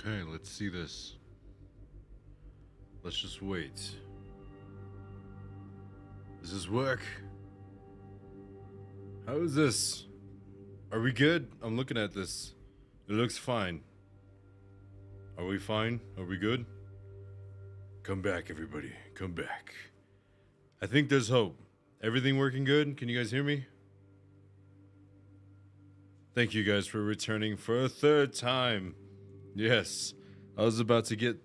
Okay, let's see this. Let's just wait. Does this work? How is this? Are we good? I'm looking at this. It looks fine. Are we fine? Are we good? Come back, everybody. Come back. I think there's hope. Everything working good? Can you guys hear me? Thank you guys for returning for a third time. Yes, I was about to give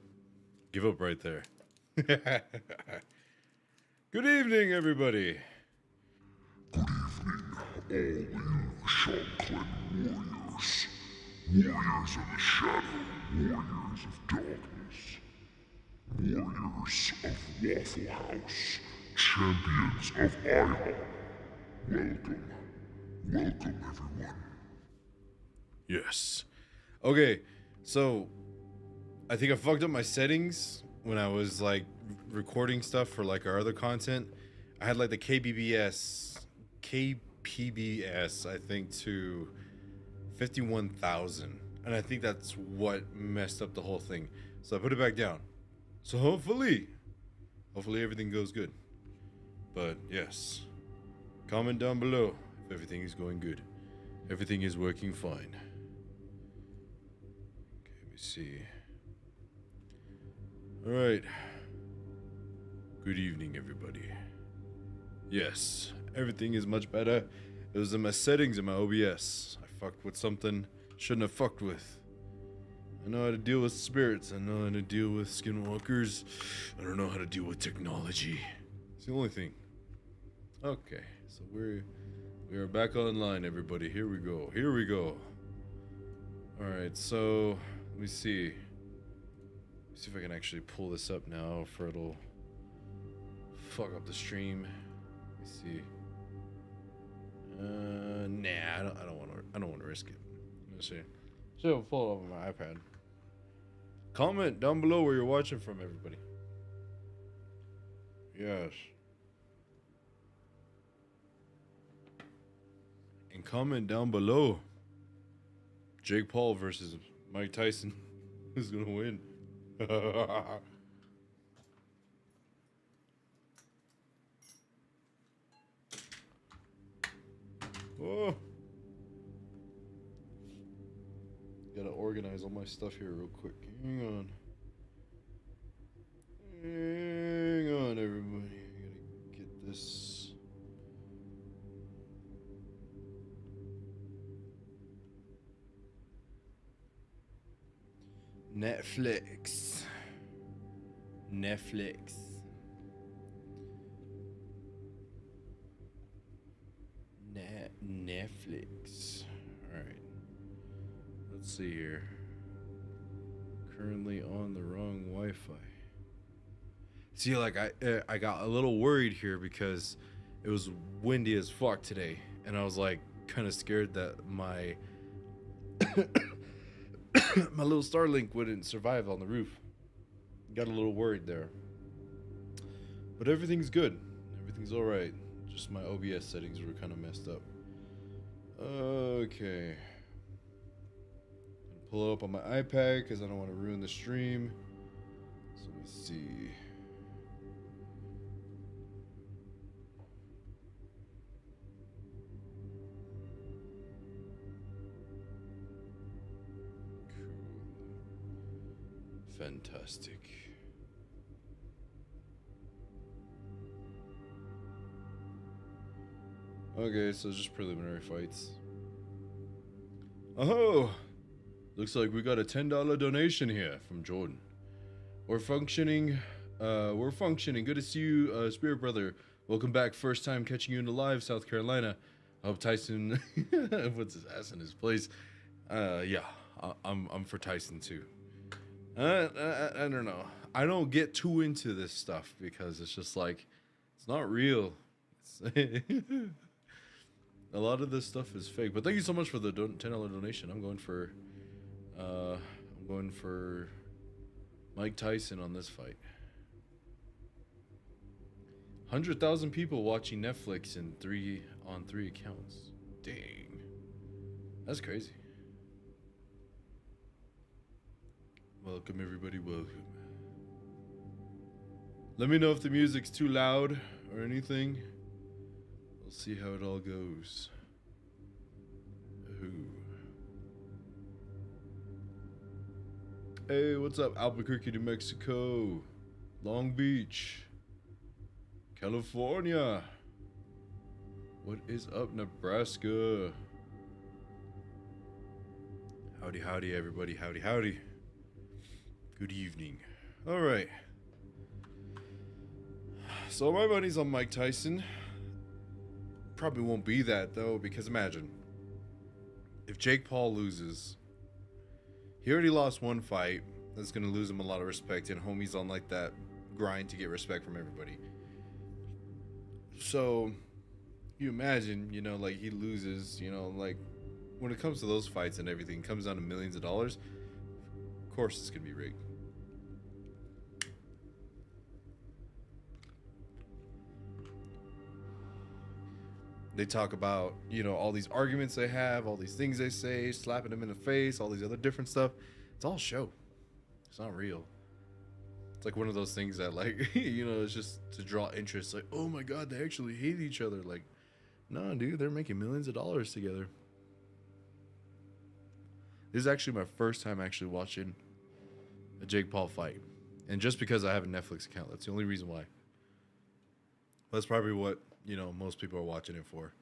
up right there. Good evening, everybody. Good evening, all you Shanclen warriors. Warriors of the shadow, warriors of darkness. Warriors of Waffle House, champions of IHOP. Welcome, welcome everyone. Yes. Okay, so I think I fucked up my settings when I was like recording stuff for like our other content. I had like the KPBS, I think, to 51,000, and I think that's what messed up the whole thing. So I put it back down. So hopefully everything goes good. But yes, comment down below if everything is going good. Everything is working fine. Okay, let me see. All right. Good evening, everybody. Yes, everything is much better. It was in my settings in my OBS. I fucked with something shouldn't have fucked with. I know how to deal with spirits. I know how to deal with skinwalkers. I don't know how to deal with technology. It's the only thing. Okay, so we are back online, everybody. Here we go. Here we go. All right, so let me see. See if I can actually pull this up now for it'll fuck up the stream. Let me see. Nah, I don't want to risk it. Let's see. So I'll pull it up on my iPad. Comment down below where you're watching from, everybody. Yes. And comment down below. Jake Paul versus Mike Tyson. Who's gonna win? Oh. Gotta organize all my stuff here real quick. Hang on. Hang on, everybody. I gotta get this. Netflix. Netflix. Alright. Let's see here. Currently on the wrong Wi-Fi. See, like I got a little worried here because it was windy as fuck today, and I was like kind of scared that my my little Starlink wouldn't survive on the roof. Got a little worried there. But everything's good. Everything's all right. Just my OBS settings were kind of messed up. Okay. Pull it up on my iPad because I don't want to ruin the stream. So let me see. Cool. Fantastic. Okay, so just preliminary fights. Oh! Looks like we got a $10 donation here from Jordan. We're functioning. Good to see you, Spirit Brother. Welcome back. First time catching you in the live, South Carolina. I hope Tyson puts his ass in his place. Yeah, I'm for Tyson too. I don't know. I don't get too into this stuff because it's just like it's not real. A lot of this stuff is fake. But thank you so much for the $10 donation. I'm going for Mike Tyson on this fight. 100,000 people watching Netflix on three accounts. Dang. That's crazy. Welcome, everybody, welcome. Let me know if the music's too loud or anything. We'll see how it all goes. Ooh. Hey, what's up, Albuquerque, New Mexico, Long Beach, California. What is up, Nebraska? Howdy, howdy, everybody. Howdy, howdy. Good evening. All right. So my money's on Mike Tyson. Probably won't be that, though, because imagine if Jake Paul loses. He already lost one fight. That's going to lose him a lot of respect. And homie's on like that grind to get respect from everybody. So you imagine, you know, like he loses, you know, like when it comes to those fights and everything, comes down to millions of dollars. Of course it's going to be rigged. They talk about, you know, all these arguments they have, all these things they say, slapping them in the face, all these other different stuff. It's all show. It's not real. It's like one of those things that, like, you know, it's just to draw interest. Like, oh my God, they actually hate each other. Like, no, dude, they're making millions of dollars together. This is actually my first time actually watching a Jake Paul fight. And just because I have a Netflix account, that's the only reason why. That's probably what, you know, most people are watching it for.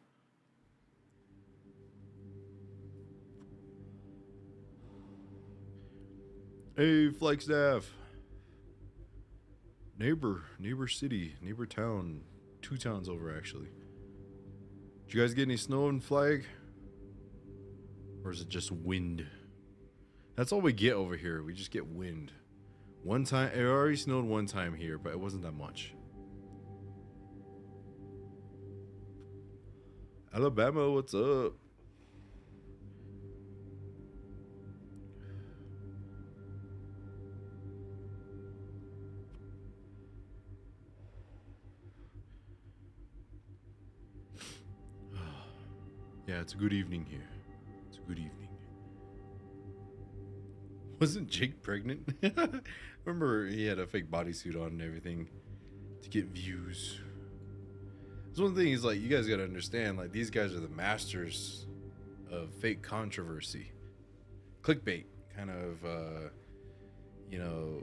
Hey, Flagstaff. Neighbor city, neighbor town. 2 towns over, actually. Did you guys get any snow in Flag? Or is it just wind? That's all we get over here. We just get wind. One time, it already snowed one time here, but it wasn't that much. Alabama, what's up? Yeah, it's a good evening here. It's a good evening. Wasn't Jake pregnant? Remember, he had a fake bodysuit on and everything to get views. There's one thing is, like, you guys gotta understand, like, these guys are the masters of fake controversy. Clickbait, kind of, you know,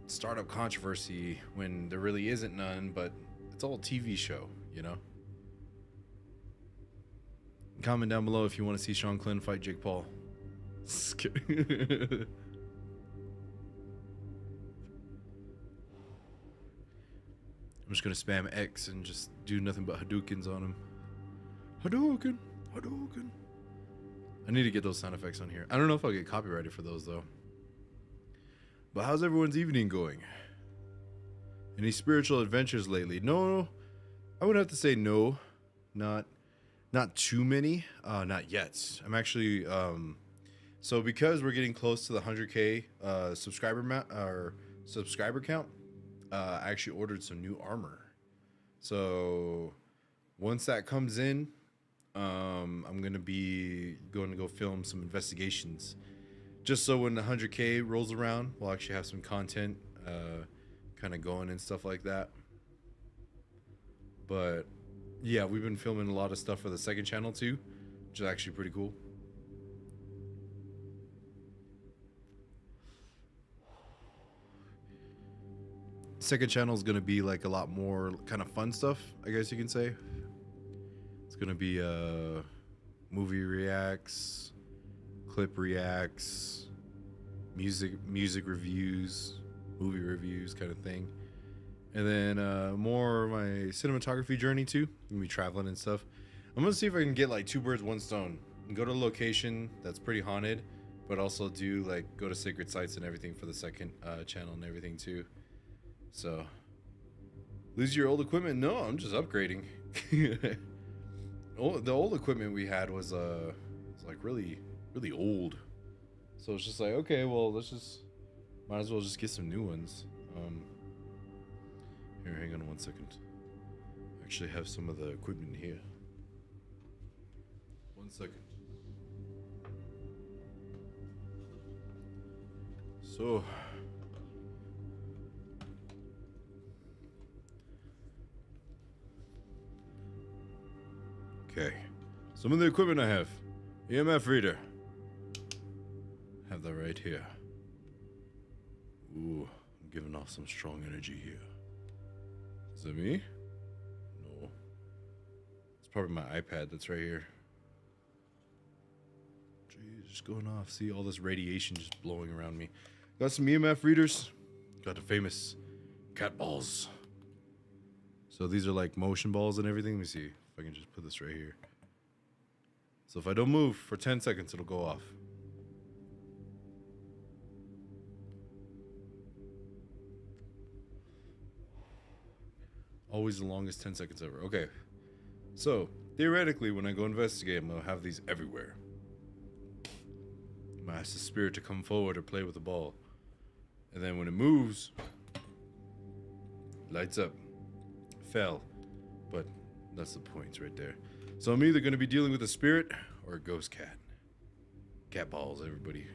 startup controversy when there really isn't none, but it's all a TV show, you know? Comment down below if you want to see Shanclen fight Jake Paul. I'm just gonna spam X and just do nothing but Hadoukens on him. Hadouken, Hadouken. I need to get those sound effects on here. I don't know if I'll get copyrighted for those though. But how's everyone's evening going? Any spiritual adventures lately? No, I would have to say no. Not too many. Not yet. I'm actually so because we're getting close to the 100K subscriber count, I actually ordered some new armor. So once that comes in, I'm gonna be going to go film some investigations, just so when the 100K rolls around, we'll actually have some content, kind of going and stuff like that. But yeah, we've been filming a lot of stuff for the second channel too, which is actually pretty cool. Second channel is going to be like a lot more kind of fun stuff, I guess you can say. It's going to be movie reacts, clip reacts, music reviews, movie reviews kind of thing. And then more my cinematography journey too. I'm going to be traveling and stuff. I'm going to see if I can get like 2 birds, 1 stone. And go to a location that's pretty haunted, but also do like go to sacred sites and everything for the second channel and everything too. So, lose your old equipment? No, I'm just upgrading. The old equipment we had was like really old. So it's just like, okay, well, might as well just get some new ones. Here, hang on 1 second. I actually have some of the equipment here. 1 second. So, okay. Some of the equipment I have. EMF reader. Have that right here. Ooh, I'm giving off some strong energy here. Is that me? No. It's probably my iPad that's right here. Jeez, just going off. See all this radiation just blowing around me. Got some EMF readers. Got the famous cat balls. So these are like motion balls and everything. Let me see if I can just put this right here. So if I don't move for 10 seconds, it'll go off. Always the longest 10 seconds ever. Okay. So, theoretically, when I go investigate, I'm going to have these everywhere. I might ask the spirit to come forward or play with the ball. And then when it moves, lights up. Fell. But that's the point right there. So I'm either going to be dealing with a spirit or a ghost cat. Cat balls, everybody.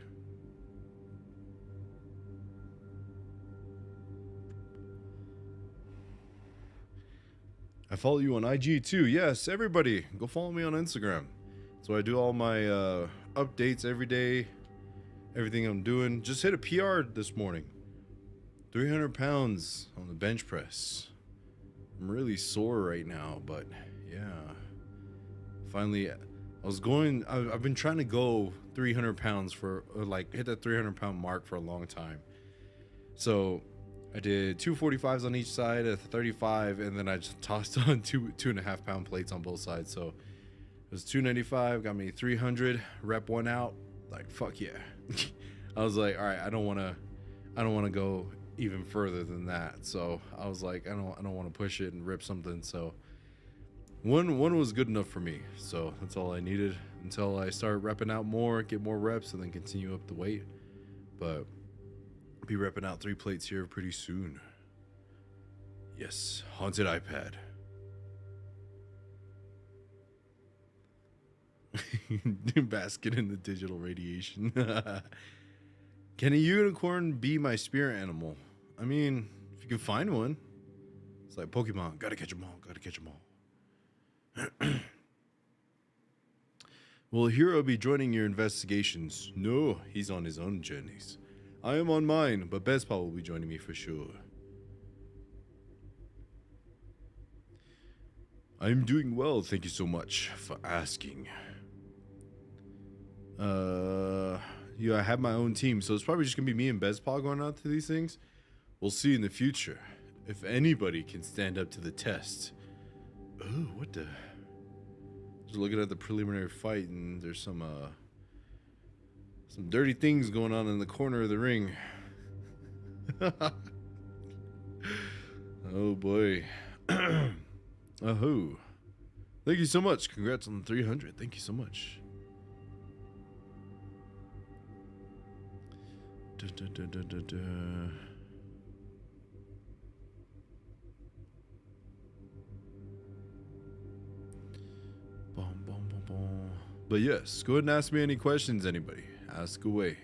I follow you on IG too. Yes, everybody, go follow me on Instagram. So I do all my updates every day. Everything I'm doing. Just hit a PR this morning. 300 pounds on the bench press. I'm really sore right now, but yeah. Finally, I've been trying to go 300 pounds for, like, hit that 300 pound mark for a long time. So I did 245s on each side at 35, and then I just tossed on 2.5 pound plates on both sides. So it was 295, got me 300, rep one out. Like, fuck yeah. I was like, all right, I don't want to go even further than that. So I was like, I don't want to push it and rip something. So one was good enough for me. So that's all I needed until I start repping out more, get more reps, and then continue up the weight. But be repping out 3 plates here pretty soon. Yes, haunted iPad. Basking in the digital radiation. Can a unicorn be my spirit animal? I mean, if you can find one. It's like Pokemon. Gotta catch them all. Gotta catch them all. Will Hero be joining your investigations? No, he's on his own journeys. I am on mine, but Bezpa will be joining me for sure. I'm doing well, thank you so much for asking. Yeah, I have my own team, so it's probably just gonna be me and Bezpa going out to these things. We'll see in the future if anybody can stand up to the test. Oh, what the? Just looking at the preliminary fight, and there's some dirty things going on in the corner of the ring. Oh boy. Ahoo. Thank you so much. Congrats on the 300. Thank you so much. But yes, go ahead and ask me any questions, anybody. Ask away.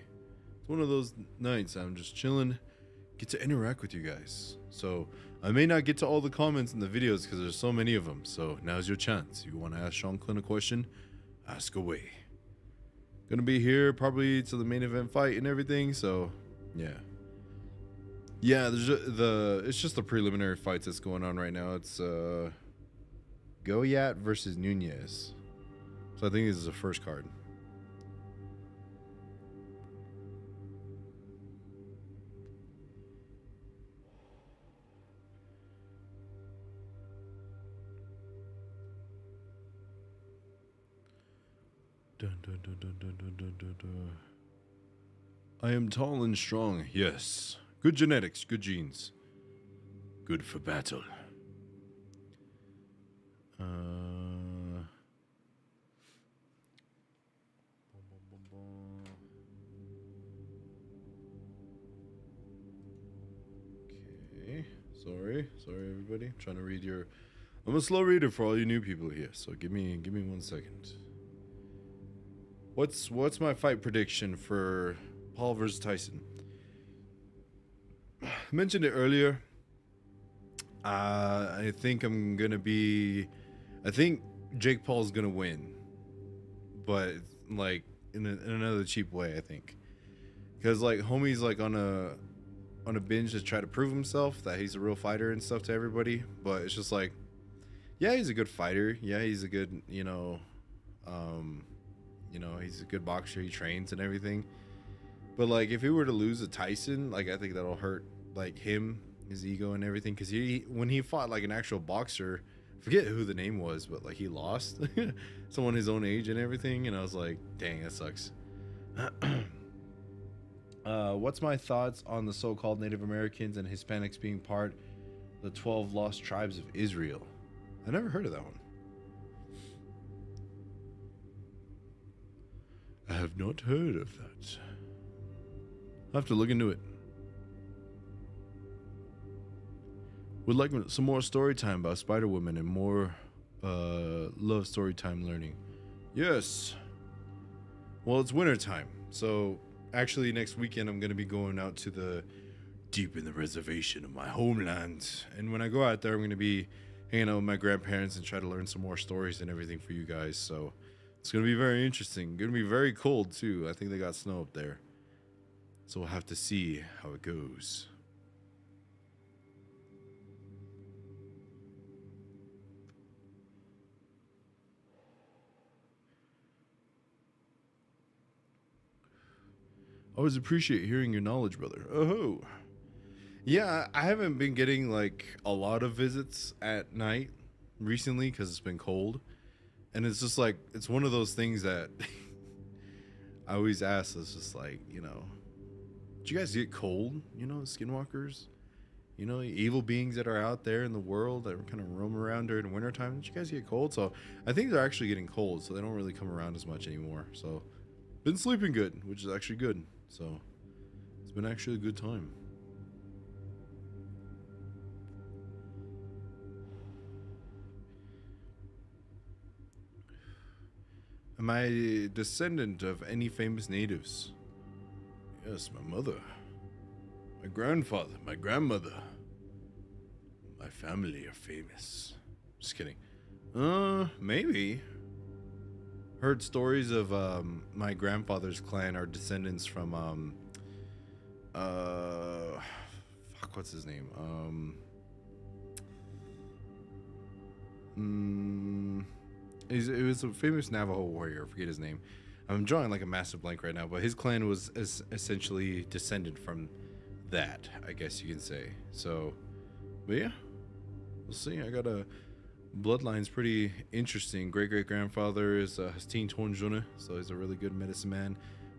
It's one of those nights I'm just chilling, get to interact with you guys. So I may not get to all the comments in the videos because there's so many of them. So now's your chance. You want to ask Shanclen a question? Ask away. Gonna be here probably to the main event fight and everything. So yeah, it's just the preliminary fights that's going on right now. It's Goyat versus Nunez. So I think this is the first card. Dun, dun, dun, dun, dun, dun, dun, dun, dun. I am tall and strong, yes. Good genetics, good genes. Good for battle. Okay, sorry everybody. I'm trying to read your... I'm a slow reader for all you new people here, so give me 1 second. What's my fight prediction for Paul versus Tyson? mentioned it earlier. I think I think Jake Paul's gonna win, but like in another cheap way. I think because like homie's like on a binge to try to prove himself that he's a real fighter and stuff to everybody. But it's just like, yeah, he's a good fighter. Yeah, he's a good he's a good boxer. He trains and everything. But like if he were to lose to Tyson, like I think that'll hurt like him, his ego and everything, because when he fought like an actual boxer, I forget who the name was, but like he lost someone his own age and everything, and I was like, dang, that sucks. What's my thoughts on the so-called Native Americans and Hispanics being part of the 12 lost tribes of Israel? I never heard of that one. I have not heard of that. I'll have to look into it. Would like some more story time about Spider Woman and more love story time learning. Yes. Well, it's winter time, so actually next weekend I'm going to be going out to the deep in the reservation of my homeland, and when I go out there I'm going to be hanging out with my grandparents and try to learn some more stories and everything for you guys. So it's going to be very interesting. Going to be very cold too. I think they got snow up there, so we'll have to see how it goes. Always appreciate hearing your knowledge, brother. Oh, yeah, I haven't been getting like a lot of visits at night recently because it's been cold, and it's just like it's one of those things that I always ask. It's just like, do you guys get cold? Skinwalkers, evil beings that are out there in the world that kind of roam around during wintertime. Did you guys get cold? So I think they're actually getting cold, so they don't really come around as much anymore. So been sleeping good, which is actually good. So it's been actually a good time. Am I a descendant of any famous natives? Yes, my mother, my grandfather, my grandmother, my family are famous. Just kidding. Maybe. Heard stories of my grandfather's clan are descendants from what's his name? It was a famous Navajo warrior. I forget his name. I'm drawing like a massive blank right now, but his clan was essentially descended from that, I guess you can say. So, but yeah, we'll see. I got a bloodline's pretty interesting. Great grandfather is Hastin Tonjuna, so he's a really good medicine man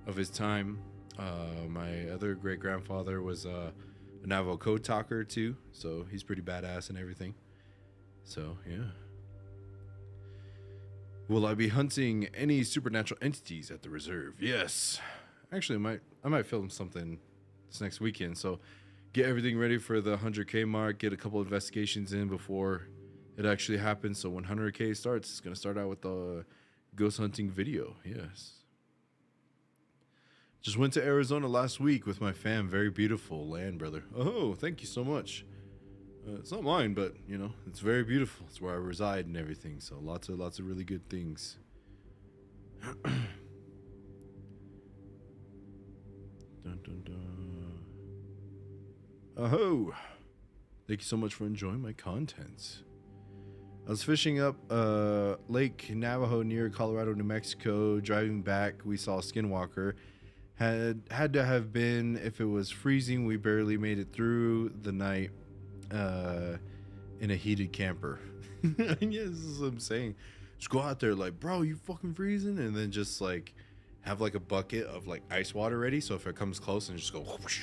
of his time. My other great grandfather was a Navajo code talker too, so he's pretty badass and everything. So yeah. Will I be hunting any supernatural entities at the reserve? Yes. Actually, I might film something this next weekend. So get everything ready for the 100K mark. Get a couple investigations in before it actually happens. So when 100K starts, it's going to start out with the ghost hunting video. Yes. Just went to Arizona last week with my fam. Very beautiful land, brother. Oh, thank you so much. It's not mine, but it's very beautiful. It's where I reside and everything. So lots of really good things. Dun, dun, dun. Oh, thank you so much for enjoying my content. I was fishing up Lake Navajo near Colorado, New Mexico. Driving back, we saw a skinwalker. Had to have been, if it was freezing, we barely made it through the night in a heated camper. Yeah, this is what I'm saying. Just go out there like, bro, you fucking freezing? And then just like have like a bucket of like ice water ready. So if it comes close and just go whoosh.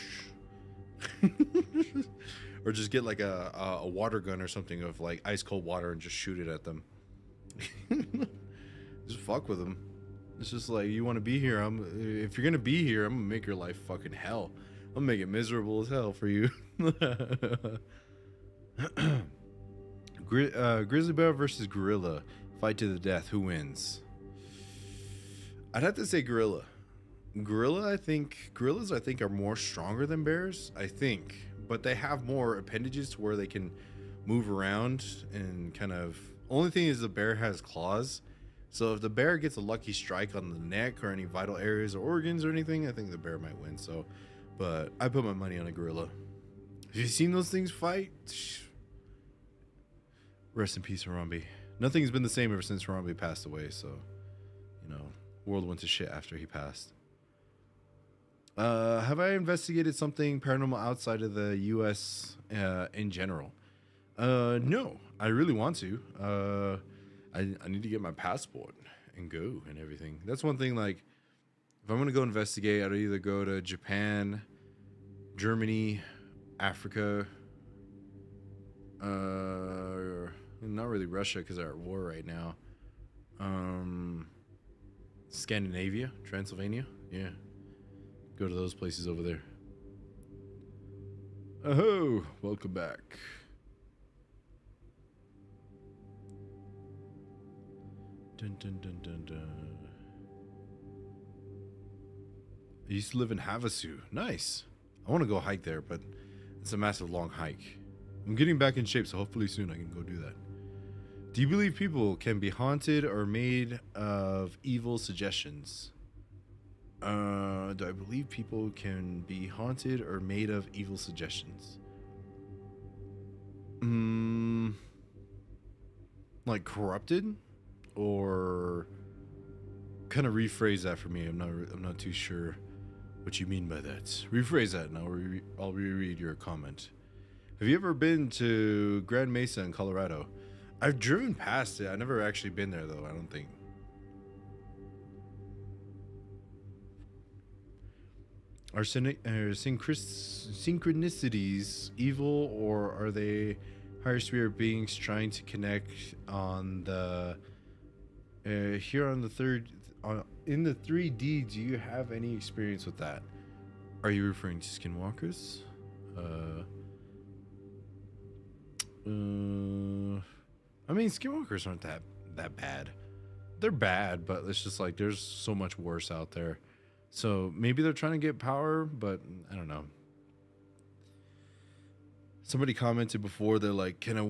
Or just get like a water gun or something of like ice cold water and just shoot it at them. Just fuck with them. It's just like, you want to be here. If you're gonna be here, I'm gonna make your life fucking hell. I'm gonna make it miserable as hell for you. Grizzly bear versus gorilla, fight to the death. Who wins? I'd have to say gorilla. Gorillas I think are more stronger than bears. I think, but they have more appendages to where they can move around and kind of. Only thing is the bear has claws, so if the bear gets a lucky strike on the neck or any vital areas or organs or anything, I think the bear might win. So, but I put my money on a gorilla. Have you seen those things fight? Rest in peace, Harambe. Nothing's been the same ever since Harambe passed away. So, you know, world went to shit after he passed. Have I investigated something paranormal outside of the U.S. In general? No, I really want to. I need to get my passport and go and everything. That's one thing. Like, if I'm gonna go investigate, I'd either go to Japan, Germany, Africa. Not really Russia because they're at war right now. Scandinavia, Transylvania, yeah. Go to those places over there. Oh, welcome back. Dun, dun, dun, dun, dun. I used to live in Havasu. Nice. I want to go hike there, but it's a massive long hike. I'm getting back in shape, so hopefully soon I can go do that. Do you believe people can be haunted or made of evil suggestions? Do I believe people can be haunted or made of evil suggestions? Like corrupted, or kind of rephrase that for me. I'm not too sure what you mean by that. Rephrase that, and I'll reread your comment. Have you ever been to Grand Mesa in Colorado? I've driven past it. I've never actually been there though. I don't think. Are synchronicities evil, or are they higher spirit beings trying to connect on the here on the third in the 3D? Do you have any experience with that? Are you referring to skinwalkers? I mean, skinwalkers aren't that bad. They're bad, but it's just like there's so much worse out there. So maybe they're trying to get power, but I don't know. Somebody commented before, they're like, can I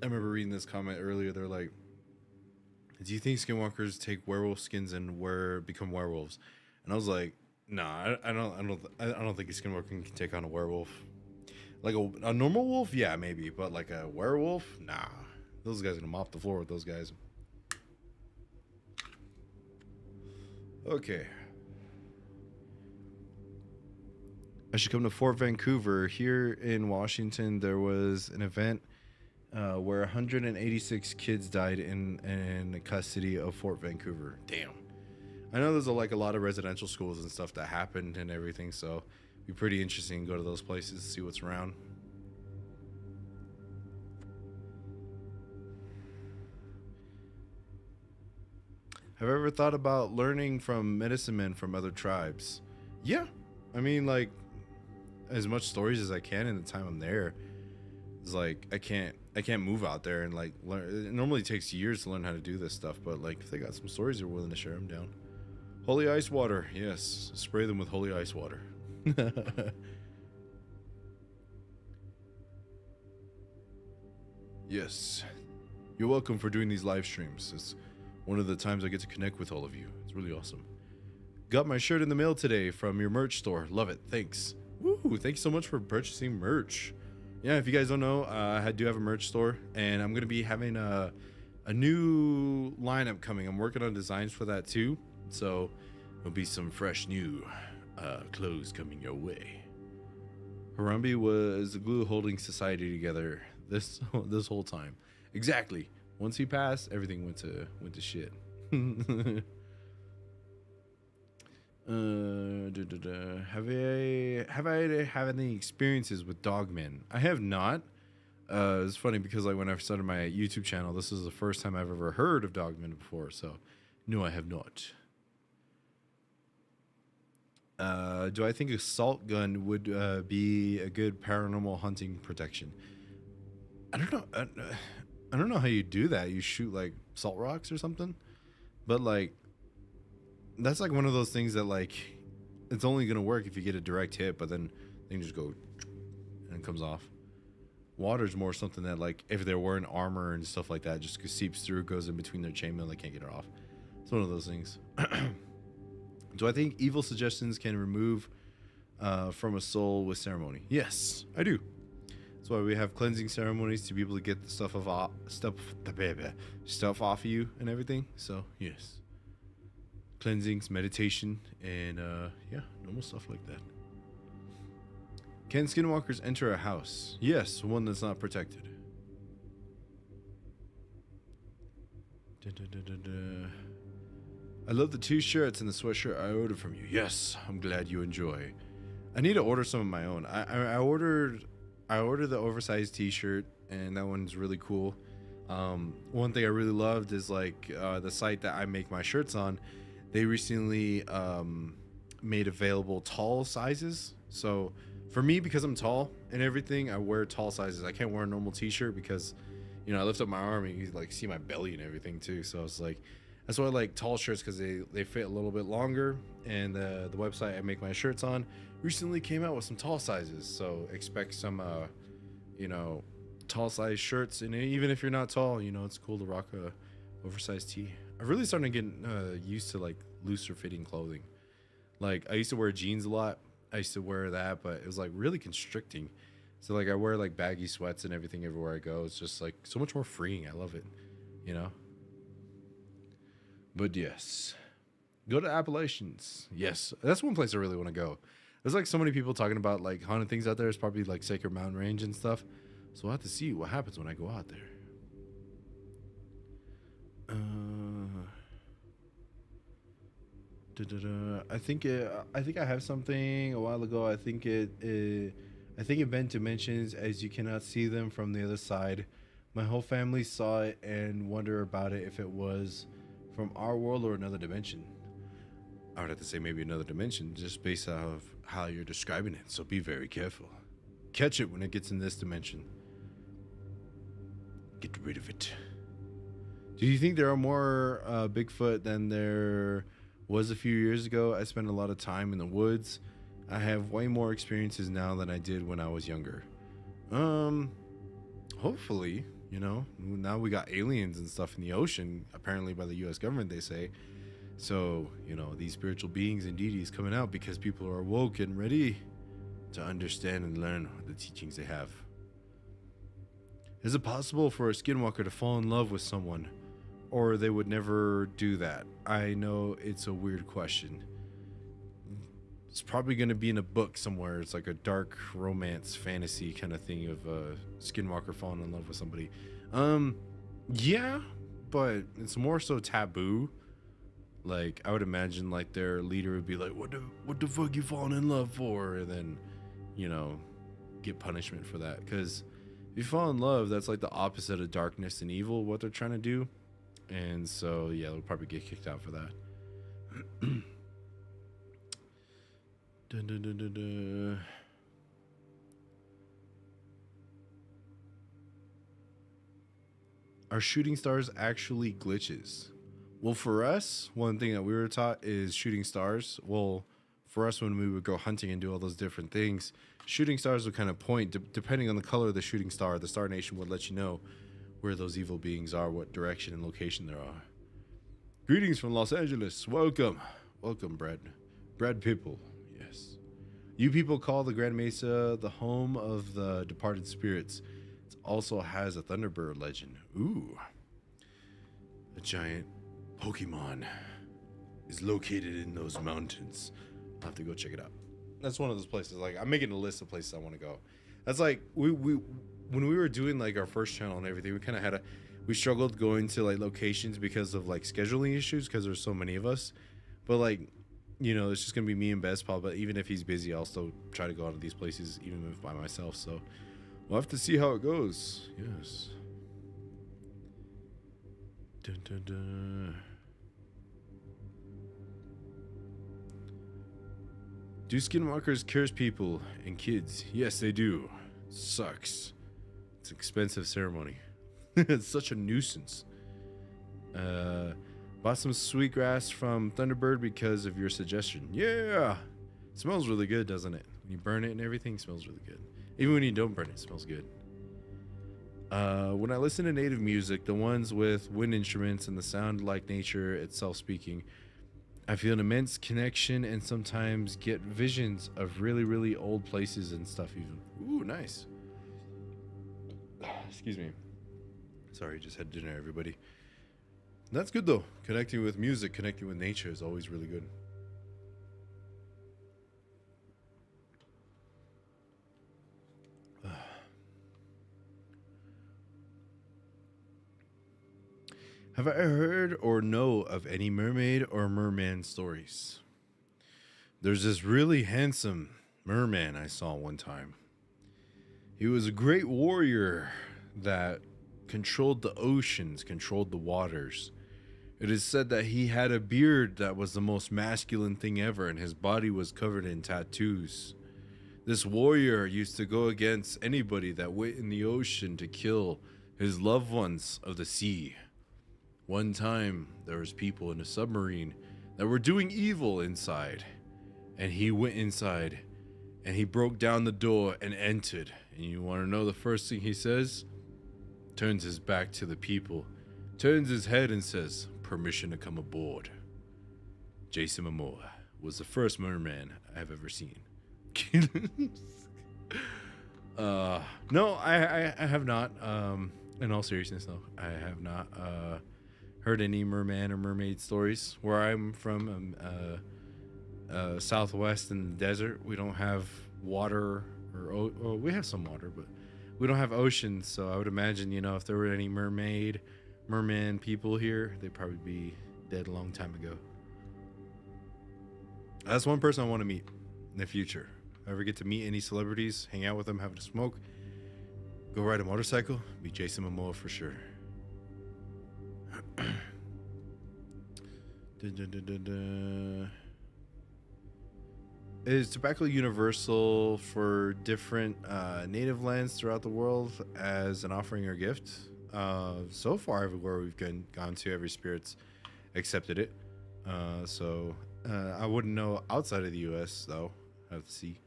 remember reading this comment earlier. They're like, do you think skinwalkers take werewolf skins and become werewolves? And I was like, nah, I don't think a skinwalker can take on a werewolf. Like a normal wolf, yeah, maybe, but like a werewolf, nah. Those guys are gonna mop the floor with those guys. Okay. I should come to Fort Vancouver. Here in Washington, there was an event where 186 kids died in the custody of Fort Vancouver. Damn. I know there's a lot of residential schools and stuff that happened and everything, so it'd be pretty interesting to go to those places, see what's around. Have I ever thought about learning from medicine men from other tribes? Yeah. I mean, like, as much stories as I can in the time I'm there. It's like I can't move out there and like learn. It normally takes years to learn how to do this stuff, but like if they got some stories, they're willing to share them down. Holy ice water, yes. Spray them with holy ice water. Yes. You're welcome for doing these live streams. It's one of the times I get to connect with all of you. It's really awesome. Got my shirt in the mail today from your merch store. Love it. Thanks. Woo! Thanks so much for purchasing merch. Yeah, if you guys don't know, I do have a merch store, and I'm gonna be having a new lineup coming. I'm working on designs for that too, so there'll be some fresh new clothes coming your way. Harambe was the glue holding society together this whole time. Exactly. Once he passed, everything went to shit. Have I had any experiences with dogmen? I have not. It's funny because like when I started my YouTube channel, this is the first time I've ever heard of dogmen before. So, no, I have not. Do I think a salt gun would be a good paranormal hunting protection? I don't know. I don't know how you do that. You shoot like salt rocks or something, but like that's like one of those things that like it's only gonna work if you get a direct hit. But then They can just go and it comes off. Water's more something that, like, if they're wearing armor and stuff like that, just seeps through, goes in between their chainmail, they can't get it off. It's one of those things. Do I think evil suggestions can remove from a soul with ceremony? Yes, I do. That's why we have cleansing ceremonies, to be able to get the stuff off of you and everything. So yes, cleansings, meditation, and yeah, normal stuff like that. Can skinwalkers enter a house? Yes, one that's not protected. I love the t-shirts and the sweatshirt I ordered from you. Yes, I'm glad you enjoy. I need to order some of my own. I ordered the oversized t-shirt, and that one's really cool. One thing I really loved is, like, the site that I make my shirts on, they recently made available tall sizes. So for me, because I'm tall and everything, I wear tall sizes. I can't wear a normal t-shirt because, you know, I lift up my arm and you like see my belly and everything too. So it's like, that's why I like tall shirts, because they fit a little bit longer. And the website I make my shirts on recently came out with some tall sizes. So expect some, you know, tall size shirts. And even if you're not tall, you know, it's cool to rock a oversized tee. I've really started getting used to like looser fitting clothing. Like, I used to wear jeans a lot. I used to wear that, but it was like really constricting. So like I wear like baggy sweats and everything everywhere I go. It's just like so much more freeing. I love it, you know? But yes, go to Appalachians. Yes, that's one place I really want to go. There's like so many people talking about like haunted things out there. It's probably like Sacred Mountain Range and stuff. So we'll have to see what happens when I go out there. I think I have something a while ago. I think it bent dimensions as you cannot see them from the other side. My whole family saw it and wonder about it, if it was from our world or another dimension. I would have to say maybe another dimension, just based off of how you're describing it. So be very careful. Catch it when it gets in this dimension. Get rid of it. Do you think there are more Bigfoot than there was a few years ago? I spent a lot of time in the woods. I have way more experiences now than I did when I was younger. Hopefully, you know, now we got aliens and stuff in the ocean, apparently by the US government, they say. So, you know, these spiritual beings and deities coming out because people are woke and ready to understand and learn the teachings they have. Is it possible for a skinwalker to fall in love with someone, or they would never do that? I know it's a weird question. It's probably going to be in a book somewhere. It's like a dark romance fantasy kind of thing of a skinwalker falling in love with somebody. Yeah, but it's more so taboo. Like, I would imagine like their leader would be like, what the fuck you falling in love for? And then, you know, get punishment for that. Because if you fall in love, that's like the opposite of darkness and evil, what they're trying to do. And so, yeah, they'll probably get kicked out for that. Dun, dun, dun, dun, dun. Are shooting stars actually glitches? Well, for us, one thing that we were taught is shooting stars. Well, for us, when we would go hunting and do all those different things, shooting stars would kind of point, depending on the color of the shooting star, the Star Nation would let you know where those evil beings are, what direction and location there are. Greetings from Los Angeles. Welcome. Welcome, Brad people. Yes. You people call the Grand Mesa the home of the departed spirits. It also has a Thunderbird legend. Ooh. A giant Pokemon is located in those mountains. I'll have to go check it out. That's one of those places. Like, I'm making a list of places I want to go. That's like, we when we were doing like our first channel and everything, we kind of we struggled going to like locations because of like scheduling issues, because there's so many of us. But like, you know, it's just gonna be me and Best Paul. But even if he's busy, I'll still try to go out to these places, even if by myself. So we'll have to see how it goes. Yes. Dun, dun, dun. Do skinwalkers curse people and kids? Yes, they do. Sucks. It's an expensive ceremony. It's such a nuisance. Bought some sweetgrass from Thunderbird because of your suggestion. Yeah. It smells really good, doesn't it? When you burn it and everything, it smells really good. Even when you don't burn it, it smells good. When I listen to native music, the ones with wind instruments and the sound like nature itself speaking, I feel an immense connection and sometimes get visions of really, really old places and stuff even. Ooh, nice. Excuse me. Sorry, just had dinner, everybody. That's good, though. Connecting with music, connecting with nature is always really good. Have I heard or know of any mermaid or merman stories? There's this really handsome merman I saw one time. He was a great warrior that controlled the oceans, controlled the waters. It is said that he had a beard that was the most masculine thing ever, and his body was covered in tattoos. This warrior used to go against anybody that went in the ocean to kill his loved ones of the sea. One time, there was people in a submarine that were doing evil inside, and he went inside, and he broke down the door and entered. And you want to know the first thing he says? Turns his back to the people, turns his head and says, "Permission to come aboard." Jason Momoa was the first merman I've ever seen. No, I have not. In all seriousness, though, I have not heard any merman or mermaid stories. Where I'm from, southwest in the desert, we don't have water, or we have some water, but we don't have oceans. So I would imagine, if there were any merman people here, they'd probably be dead a long time ago. That's one person I want to meet in the future. If I ever get to meet any celebrities, hang out with them, have a smoke, go ride a motorcycle, be Jason Momoa for sure. Is tobacco universal for different native lands throughout the world as an offering or gift? So far, everywhere we've gone to, every spirit's accepted it. So I wouldn't know outside of the U.S. though. I have to see.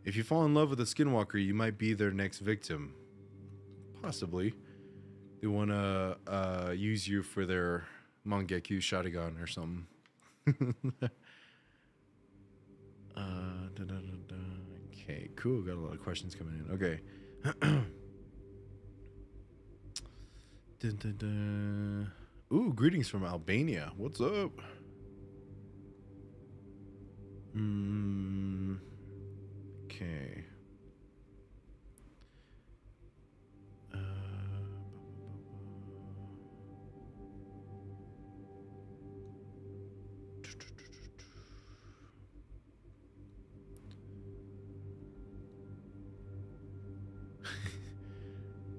If you fall in love with a skinwalker, you might be their next victim. Possibly. They want to use you for their Mangekyu Sharingan or something. Okay, cool. Got a lot of questions coming in. Okay. Ooh, greetings from Albania. What's up? Okay.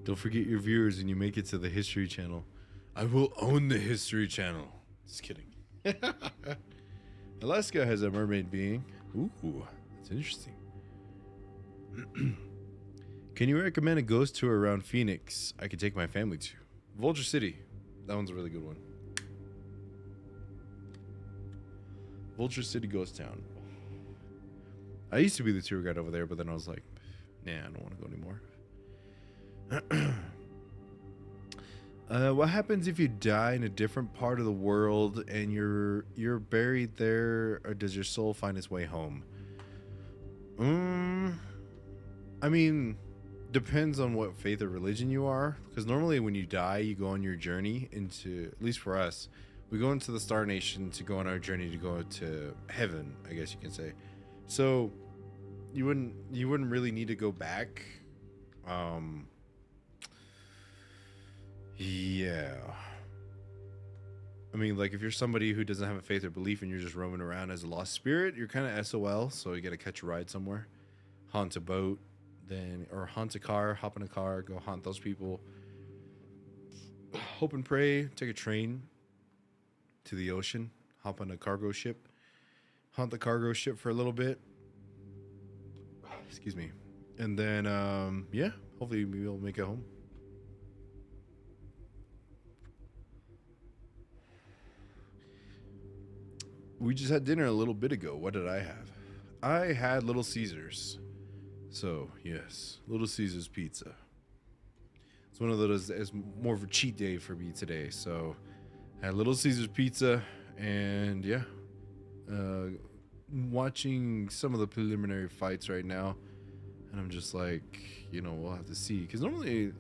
Don't forget your viewers when you make it to the History Channel. I will own the History Channel. Just kidding. Alaska has a mermaid being. Ooh, that's interesting. Can you recommend a ghost tour around Phoenix I could take my family to? Vulture City. That one's a really good one. Vulture City Ghost Town. I used to be the tour guide over there, but then I was like, nah, I don't want to go anymore. What happens if you die in a different part of the world and you're buried there, or does your soul find its way home? I mean, depends on what faith or religion you are, because normally when you die, you go on your journey into, at least for us, we go into the Star Nation to go on our journey to go to heaven, I guess you can say. So you wouldn't really need to go back. Yeah. I mean, like, if you're somebody who doesn't have a faith or belief and you're just roaming around as a lost spirit, you're kind of SOL, so you got to catch a ride somewhere. Haunt a boat, or haunt a car, hop in a car, go haunt those people. Hope and pray, take a train to the ocean, hop on a cargo ship, haunt the cargo ship for a little bit. Excuse me. And then, yeah, hopefully we'll make it home. We just had dinner a little bit ago. What did I have? I had Little Caesars. So, yes, Little Caesars pizza. It's one of those, it's more of a cheat day for me today. So, I had Little Caesars pizza, and yeah, watching some of the preliminary fights right now. And I'm just like, we'll have to see. Because normally,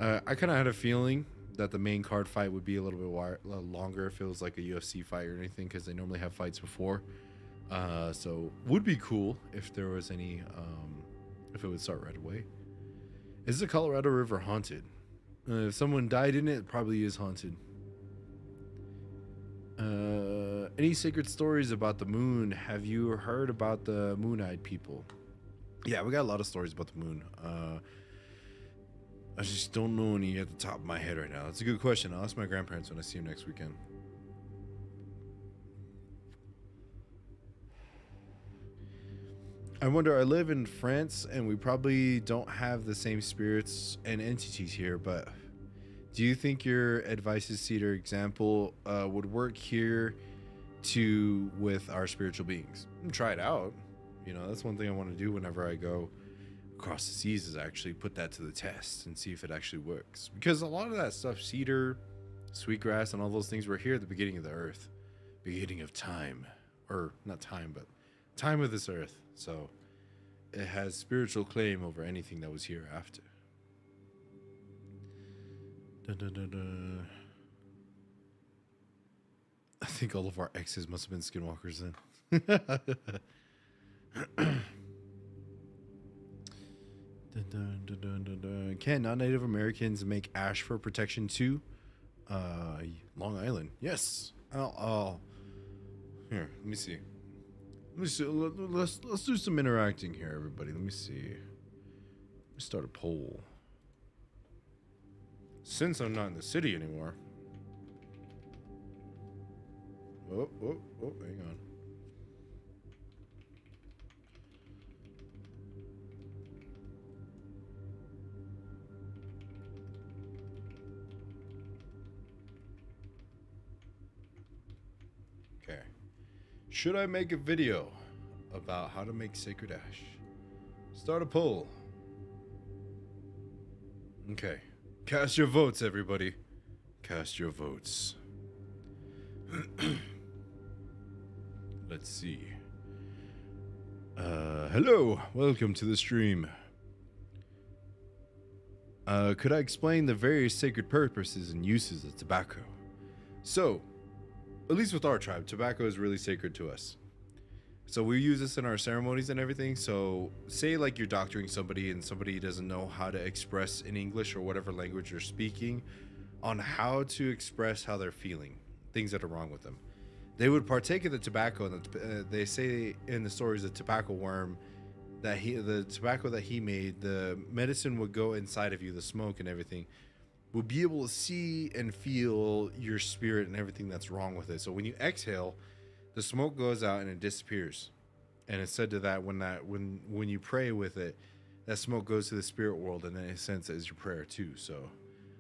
I kind of had a feeling that the main card fight would be a little bit longer if it was like a UFC fight or anything, because they normally have fights before. So would be cool if there was any, if it would start right away. Is the Colorado River haunted? If someone died in it, it probably is haunted. Any sacred stories about the moon? Have you heard about the moon-eyed people? Yeah, we got a lot of stories about the moon. I just don't know any at the top of my head right now. That's a good question. I'll ask my grandparents when I see them next weekend. I wonder, I live in France and we probably don't have the same spirits and entities here, but do you think your advices, Cedar example, would work here with our spiritual beings? Try it out. That's one thing I want to do whenever I go across the seas, is actually put that to the test and see if it actually works. Because a lot of that stuff, cedar, sweetgrass, and all those things, were here at the beginning of the earth, beginning of time, or not time, but time of this earth. So it has spiritual claim over anything that was here after. Dun, dun, dun, dun. I think all of our exes must have been skinwalkers then. Dun, dun, dun, dun, dun, dun. Can non-Native Americans make ash for protection too? Long Island, yes. I'll here. Let me see. Let's do some interacting here, everybody. Let me see. Let me start a poll. Since I'm not in the city anymore. Oh, hang on. Okay. Should I make a video about how to make sacred ash? Start a poll. Okay. Cast your votes, everybody. Cast your votes. Let's see. Hello. Welcome to the stream. Could I explain the various sacred purposes and uses of tobacco? So, at least with our tribe, tobacco is really sacred to us. So we use this in our ceremonies and everything. So say like you're doctoring somebody and somebody doesn't know how to express in English or whatever language you're speaking on how to express how they're feeling, things that are wrong with them. They would partake of the tobacco, and they say in the stories the tobacco worm, the tobacco that he made, the medicine would go inside of you, the smoke and everything, will be able to see and feel your spirit and everything that's wrong with it. So when you exhale, the smoke goes out and it disappears. And it's said to that when you pray with it, that smoke goes to the spirit world, and in a sense is your prayer too. So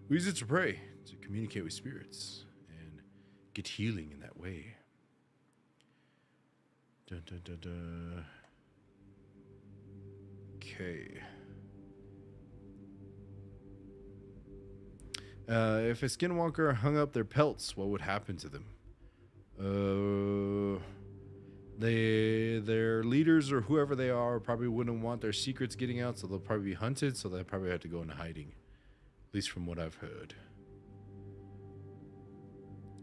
we use it to pray, to communicate with spirits and get healing in that way. Dun, dun, dun, dun. Okay. If a skinwalker hung up their pelts, what would happen to them? Their leaders or whoever they are probably wouldn't want their secrets getting out, so they'll probably be hunted, so they probably have to go into hiding. At least from what I've heard.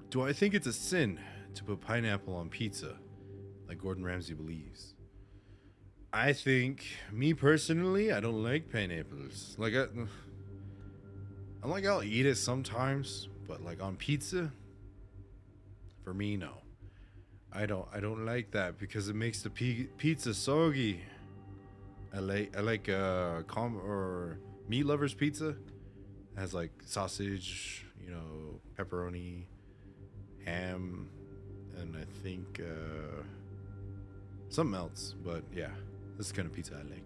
Do I think it's a sin to put pineapple on pizza, like Gordon Ramsay believes? I think, me personally, I don't like pineapples. Like, I'll eat it sometimes, but like on pizza, for me, no. I don't like that because it makes the pizza soggy. I like meat lovers pizza. It has like sausage, pepperoni, ham, and I think something else. But yeah, this is the kind of pizza I like.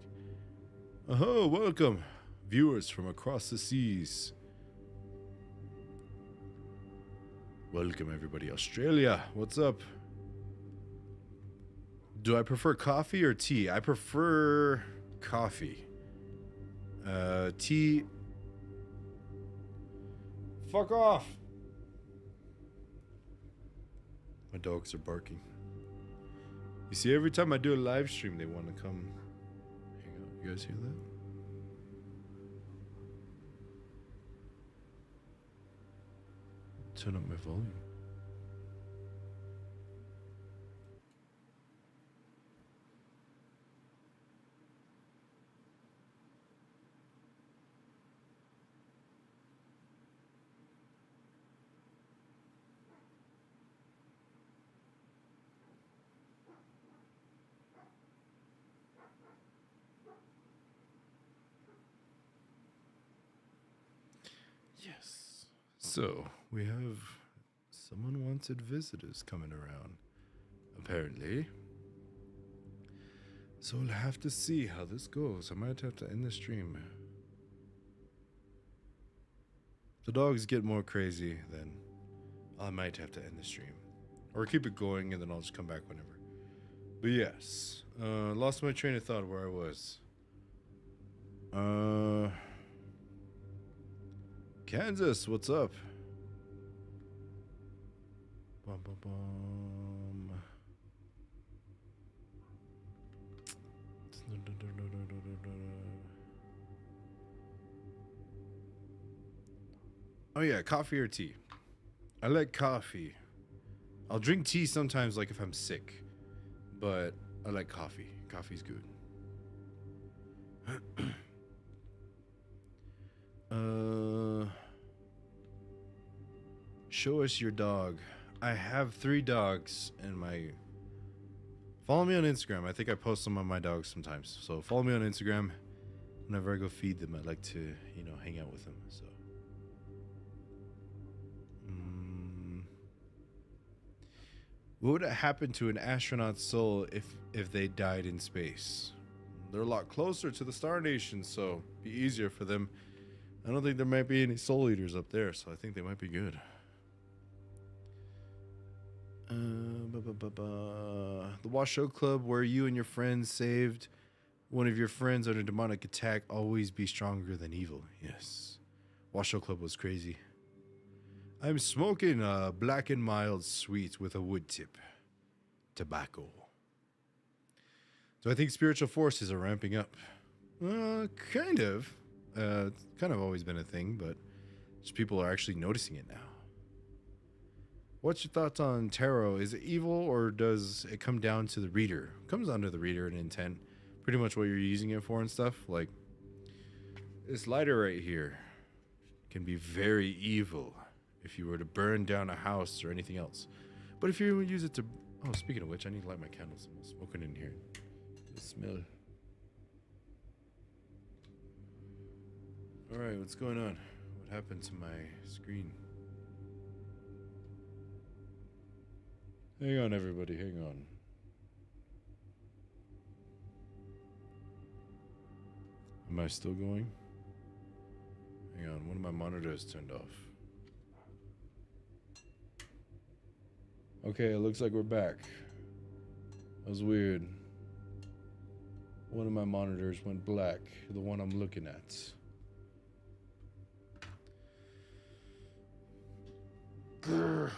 Oh, welcome, viewers from across the seas. Welcome everybody. Australia, what's up? Do I prefer coffee or tea? I prefer coffee. Tea. Fuck off. My dogs are barking. You see, every time I do a live stream, they want to come hang out. You guys hear that? Turn up my volume. Yes. So, we have some unwanted visitors coming around, apparently. So we'll have to see how this goes. I might have to end the stream. If the dogs get more crazy, then I might have to end the stream. Or keep it going and then I'll just come back whenever. But yes, lost my train of thought where I was. Kansas, what's up? Bum, bum, bum. Oh yeah, coffee or tea? I like coffee. I'll drink tea sometimes, like if I'm sick, but I like coffee. Coffee's good. Show us your dog. I have 3 dogs in my... Follow me on Instagram. I think I post some of my dogs sometimes. So follow me on Instagram. Whenever I go feed them, I like to, you know, hang out with them. So. What would happen to an astronaut's soul if they died in space? They're a lot closer to the Star Nation, so be easier for them. I don't think there might be any soul eaters up there, so I think they might be good. The Washoe Club, where you and your friends saved one of your friends under demonic attack, always be stronger than evil. Yes. Washoe Club was crazy. I'm smoking a black and mild sweet with a wood tip. Tobacco. Do I think spiritual forces are ramping up? Kind of. It's kind of always been a thing, but just people are actually noticing it now. What's your thoughts on tarot? Is it evil or does it come down to the reader? It comes down to the reader and intent. Pretty much what you're using it for and stuff. Like, this lighter right here can be very evil if you were to burn down a house or anything else. But if you use it to... Oh, speaking of which, I need to light my candles. I'm smoking in here. The smell. Alright, what's going on? What happened to my screen? Hang on, everybody, hang on. Am I still going? Hang on, one of my monitors turned off. Okay, it looks like we're back. That was weird. One of my monitors went black, the one I'm looking at. Grr.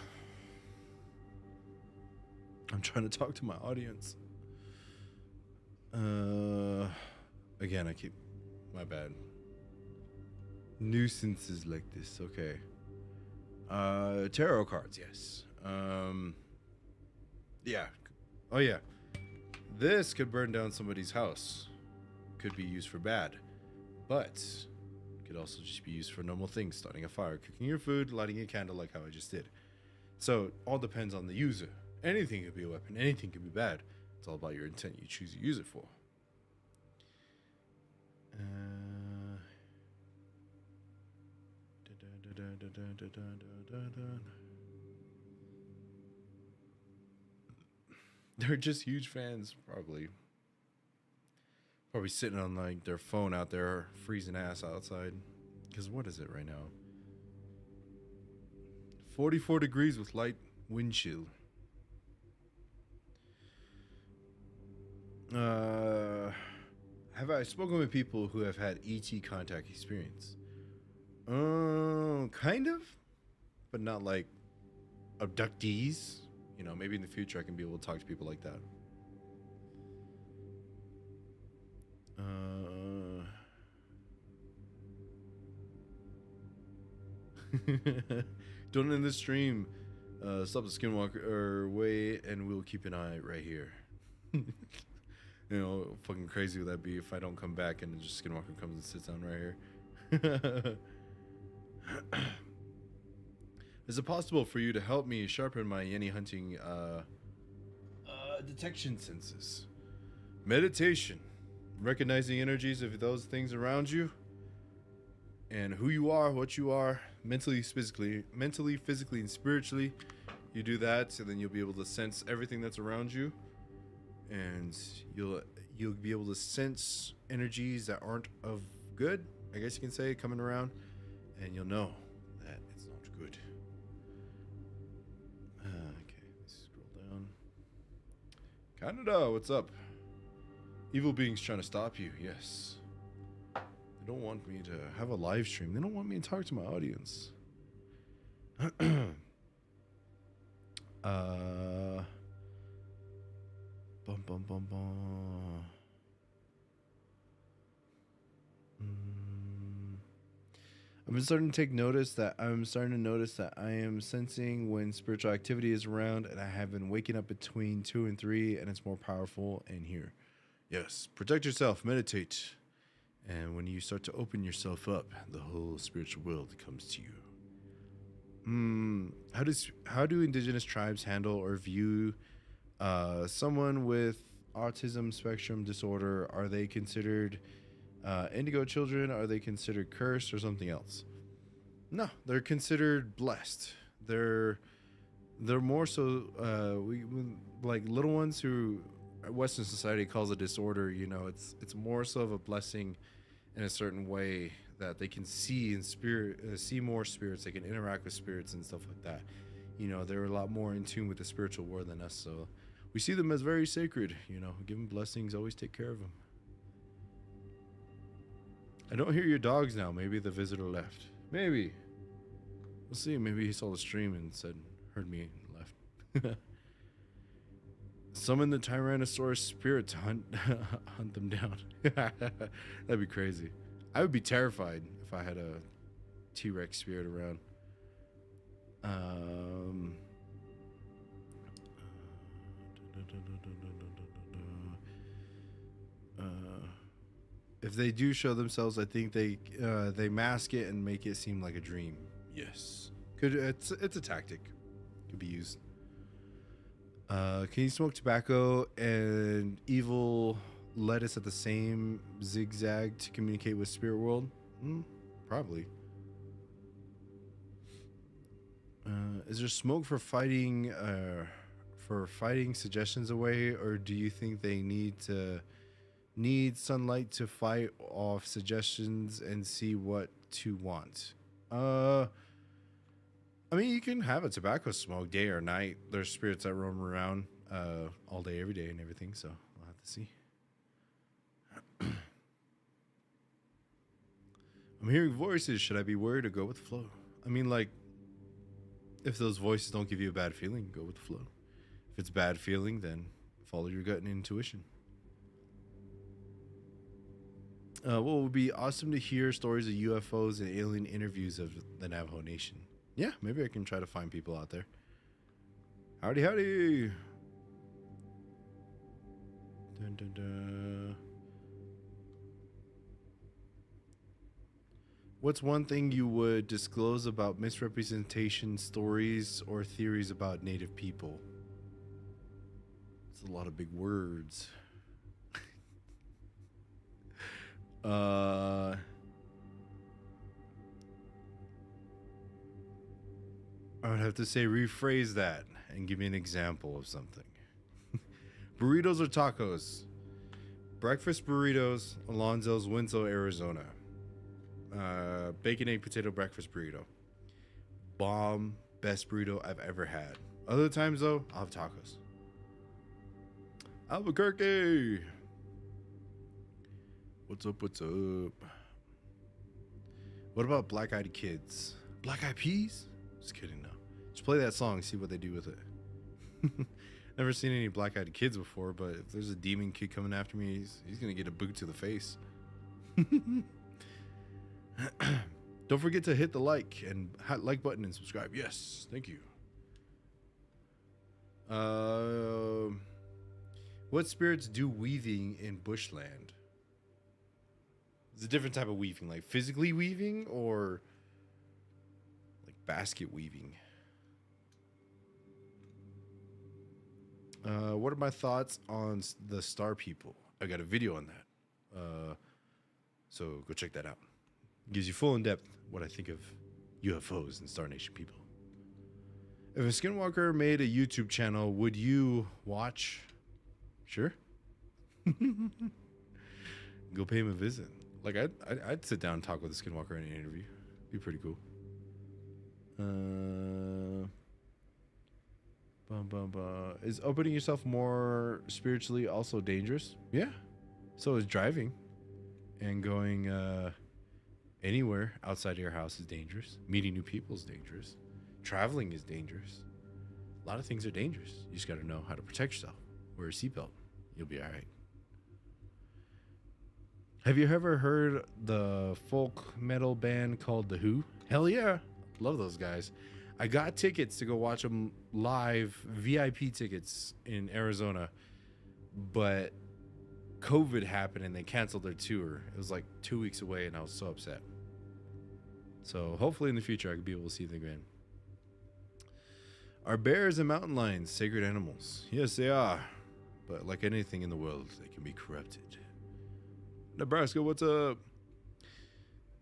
I'm trying to talk to my audience. Again, I keep... My bad. Nuisances like this, okay. Tarot cards, yes. Yeah. Oh, yeah. This could burn down somebody's house. Could be used for bad. But could also just be used for normal things. Starting a fire, cooking your food, lighting a candle like how I just did. So, all depends on the user. Anything could be a weapon. Anything could be bad. It's all about your intent you choose to use it for. They're just huge fans, probably. Probably sitting on like their phone out there, freezing ass outside. Because what is it right now? 44 degrees with light wind chill. Have I spoken with people who have had ET contact experience? Kind of, but not like abductees. You know, maybe in the future I can be able to talk to people like that. Don't end the stream. Stop the skinwalker way, and we'll keep an eye right here. You know, fucking crazy would that be if I don't come back and just skinwalker comes and sits down right here. Is it possible for you to help me sharpen my Yeni hunting detection senses? Meditation, recognizing energies of those things around you, and who you are, what you are, mentally, physically, and spiritually. You do that, so then you'll be able to sense everything that's around you, and you'll be able to sense energies that aren't of good, I guess you can say, coming around, and you'll know that it's not good. Okay, let's scroll down. Canada, what's up? Evil beings trying to stop you, yes. They don't want me to have a live stream. They don't want me to talk to my audience. Bum bum bum bum. I'm starting to notice that I am sensing when spiritual activity is around, and I have been waking up between 2 and 3, and it's more powerful in here. Yes, protect yourself, meditate, and when you start to open yourself up, the whole spiritual world comes to you. How do indigenous tribes handle or view someone with autism spectrum disorder? Are they considered indigo children? Are they considered cursed or something else? No, they're considered blessed. They're more so we like little ones who Western society calls a disorder. You know, it's more so of a blessing in a certain way that they can see in spirit, see more spirits. They can interact with spirits and stuff like that. You know, they're a lot more in tune with the spiritual world than us. So we see them as very sacred. You know, give them blessings. Always take care of them. I don't hear your dogs now. Maybe the visitor left. Maybe. We'll see. Maybe he saw the stream and heard me and left. Summon the Tyrannosaurus spirit to hunt them down. That'd be crazy. I would be terrified if I had a T-Rex spirit around. If they do show themselves, I think they mask it and make it seem like a dream. Yes, it's a tactic. Could be used. Can you smoke tobacco and evil lettuce at the same zigzag to communicate with spirit world? Probably. Is there smoke for fighting suggestions away, or do you think they need sunlight to fight off suggestions and see what to want? I mean, you can have a tobacco smoke day or night. There's spirits that roam around all day, every day and everything, so we'll have to see. I'm hearing voices. Should I be worried or go with the flow? I mean, like, if those voices don't give you a bad feeling, go with the flow. If it's bad feeling, then follow your gut and intuition. Well, it would be awesome to hear stories of UFOs and alien interviews of the Navajo Nation. Yeah, maybe I can try to find people out there. Howdy, howdy. Dun, dun, dun. What's one thing you would disclose about misrepresentation stories or theories about Native people? It's a lot of big words. I would have to say rephrase that and give me an example of something. Burritos or tacos? Breakfast burritos, Alonzo's, Winslow, Arizona. Bacon, egg, potato breakfast burrito. Bomb, best burrito I've ever had. Other times though, I'll have tacos. Albuquerque. What's up? What's up? What about Black Eyed Kids? Black Eyed Peas? Just kidding, no. Just play that song, see what they do with it. Never seen any Black Eyed Kids before, but if there's a demon kid coming after me, he's gonna get a boot to the face. Don't forget to hit the like button and subscribe. Yes, thank you. What spirits do weaving in bushland? It's a different type of weaving, like physically weaving or like basket weaving. What are my thoughts on the star people? I got a video on that. So go check that out. It gives you full in depth what I think of UFOs and Star Nation people. If a skinwalker made a YouTube channel, would you watch? Sure. Go pay him a visit. Like I'd sit down and talk with a skinwalker in an interview. Be pretty cool. Is opening yourself more spiritually also dangerous? Yeah. So is driving and going anywhere outside of your house is dangerous. Meeting new people is dangerous. Traveling is dangerous. A lot of things are dangerous. You just got to know how to protect yourself. Wear a seatbelt. You'll be all right. Have you ever heard the folk metal band called The Who? Hell yeah. Love those guys. I got tickets to go watch them live, VIP tickets in Arizona, but COVID happened and they canceled their tour. It was like 2 weeks away and I was so upset. So hopefully in the future I could be able to see them again. Are bears and mountain lions sacred animals? Yes, they are. But like anything in the world, they can be corrupted. Nebraska, what's up?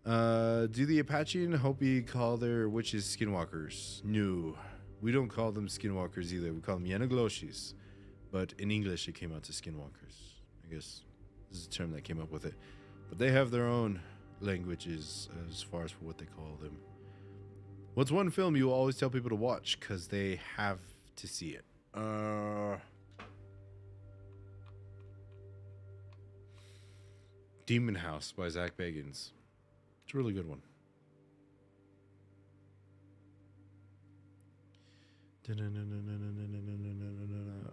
Do the Apache and Hopi call their witches skinwalkers? No, we don't call them skinwalkers either. We call them Yanagloshis. But in English, it came out to skinwalkers. I guess this is a term that came up with it. But they have their own languages as far as for what they call them. What's one film you will always tell people to watch because they have to see it? Demon House by Zach Bagans. It's a really good one.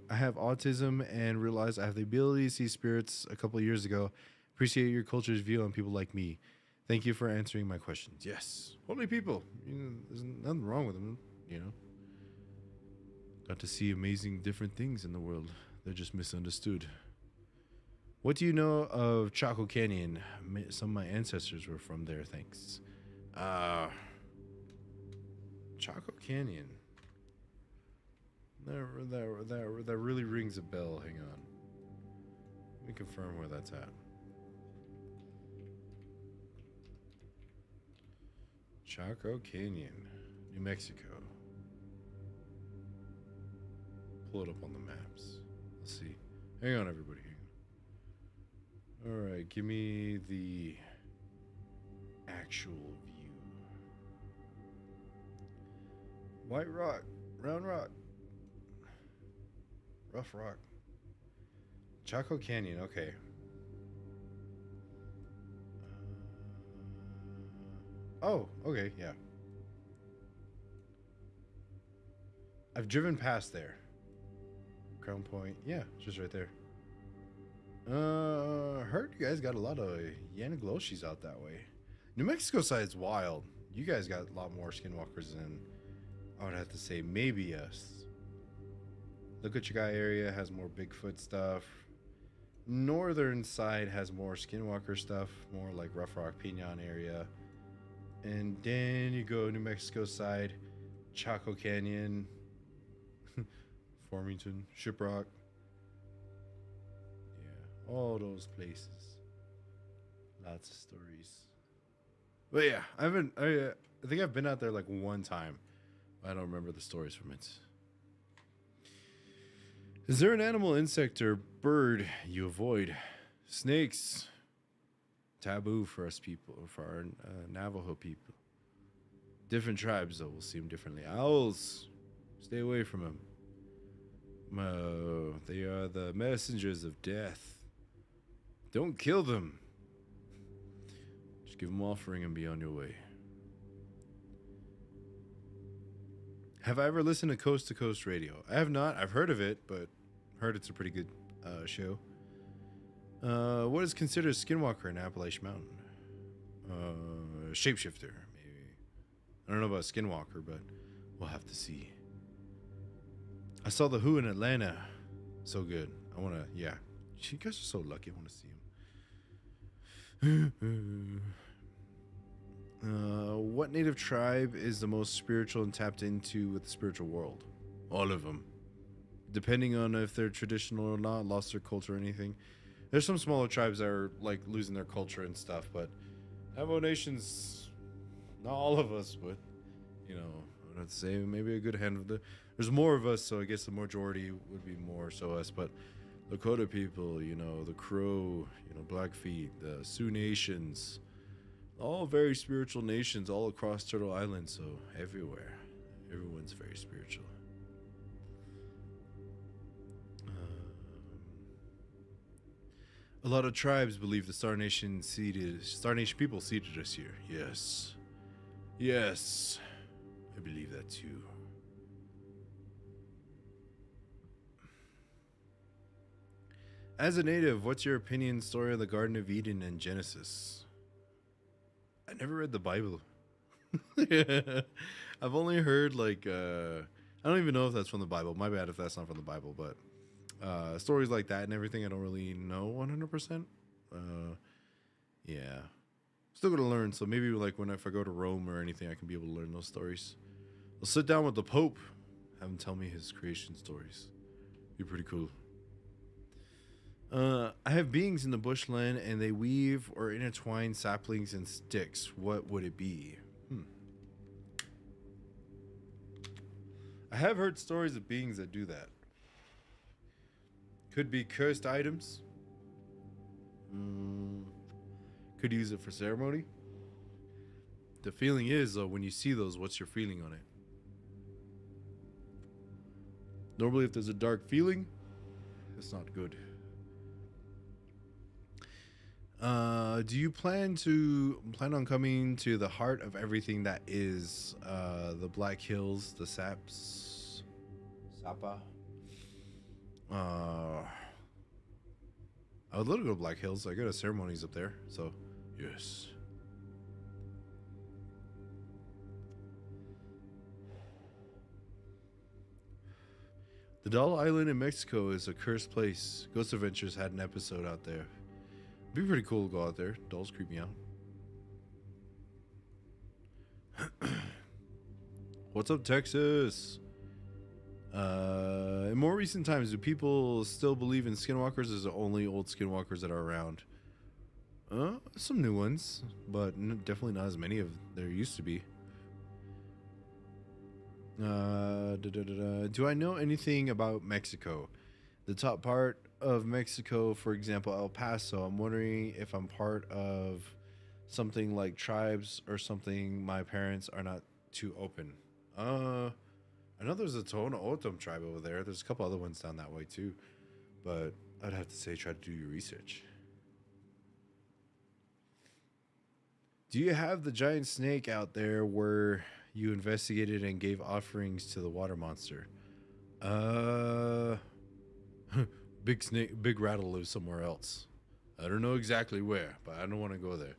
I have autism and realized I have the ability to see spirits a couple of years ago. Appreciate your culture's view on people like me. Thank you for answering my questions. Yes. Holy people. There's nothing wrong with them, Got to see amazing different things in the world. They're just misunderstood. What do you know of Chaco Canyon? Some of my ancestors were from there, thanks. Chaco Canyon. That really rings a bell. Hang on. Let me confirm where that's at. Chaco Canyon, New Mexico. Pull it up on the maps. Let's see. Hang on, everybody. All right, give me the actual view. White rock, round rock, rough rock. Chaco Canyon, okay. Oh, okay, yeah. I've driven past there. Crown Point, yeah, just right there. Heard you guys got a lot of Yanagloshis out that way. New Mexico side's wild. You guys got a lot more skinwalkers than I would have to say maybe us. Look at your guy area has more Bigfoot stuff. Northern side has more skinwalker stuff, more like Rough Rock, Pinon area. And then you go New Mexico side, Chaco Canyon, Farmington, Shiprock. All those places. Lots of stories. But yeah, I think I've been out there like one time. I don't remember the stories from it. Is there an animal, insect, or bird you avoid? Snakes. Taboo for us people, for our Navajo people. Different tribes, though, will see them differently. Owls. Stay away from them. They are the messengers of death. Don't kill them. Just give them offering and be on your way. Have I ever listened to Coast Radio? I have not. I've heard of it, but heard it's a pretty good show. What is considered a skinwalker in Appalachian Mountain? Shapeshifter, maybe. I don't know about skinwalker, but we'll have to see. I saw The Who in Atlanta. So good. I want to, yeah. You guys are so lucky. I want to see him. What native tribe is the most spiritual and tapped into with the spiritual world? All of them. Depending on if they're traditional or not, lost their culture or anything. There's some smaller tribes that are like losing their culture and stuff, but Navajo Nation's not all of us, but you know, I would say maybe a good hand of there's more of us, so I guess the majority would be more so us, but Lakota people, you know, the Crow, you know, Blackfeet, the Sioux Nations, all very spiritual nations all across Turtle Island, so everywhere. Everyone's very spiritual. A lot of tribes believe the Star Nation people seeded us here. Yes. Yes. I believe that too. As a native, what's your opinion story of the Garden of Eden and Genesis? I never read the Bible. I've only heard like I don't even know if that's from the Bible. My bad if that's not from the Bible, but stories like that and everything I don't really know 100%. Yeah. Still gonna learn, so maybe like if I go to Rome or anything, I can be able to learn those stories. I'll sit down with the Pope, have him tell me his creation stories. Be pretty cool. I have beings in the bushland and they weave or intertwine saplings and sticks. What would it be? I have heard stories of beings that do that. Could be cursed items. Could use it for ceremony. The feeling is, though, when you see those, what's your feeling on it? Normally, if there's a dark feeling, it's not good. Do you plan on coming to the heart of everything that is the Black Hills, the Sapa? I would love to go to Black Hills. I go to ceremonies up there, so yes. The Doll Island in Mexico is a cursed place. Ghost Adventures had an episode out there. It'd be pretty cool to go out there. Dolls creep me out. What's up, Texas? In more recent times, do people still believe in skinwalkers? Or is it only old skinwalkers that are around? Some new ones, but definitely not as many as there used to be. Do I know anything about Mexico? The top part of Mexico, for example, El Paso. I'm wondering if I'm part of something like tribes or something. My parents are not too open. I know there's a Tohono O'odham tribe over there. There's a couple other ones down that way too, but I'd have to say try to do your research. Do you have the giant snake out there where you investigated and gave offerings to the water monster? Big snake, big rattle lives somewhere else. I don't know exactly where, but I don't want to go there.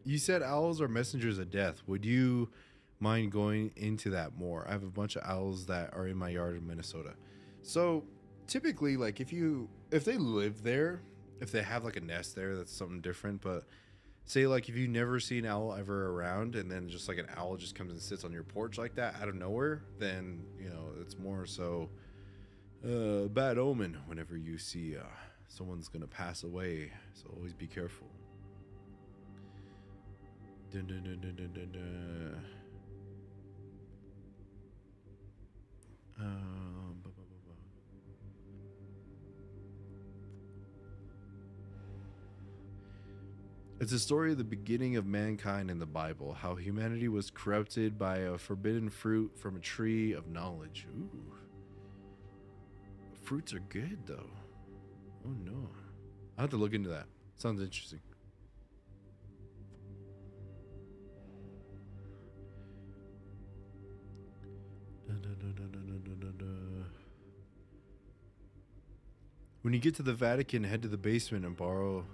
You said owls are messengers of death. Would you mind going into that more? I have a bunch of owls that are in my yard in Minnesota. So typically, like if they live there, if they have like a nest there, that's something different. But say like if you never see an owl ever around and then just like an owl just comes and sits on your porch like that out of nowhere, then you know it's more so bad omen whenever you see someone's gonna pass away. So always be careful. Dun, dun, dun, dun, dun, dun, dun. It's a story of the beginning of mankind in the Bible, how humanity was corrupted by a forbidden fruit from a tree of knowledge. Ooh. Fruits are good, though. Oh no. I have to look into that. Sounds interesting. When you get to the Vatican, head to the basement and borrow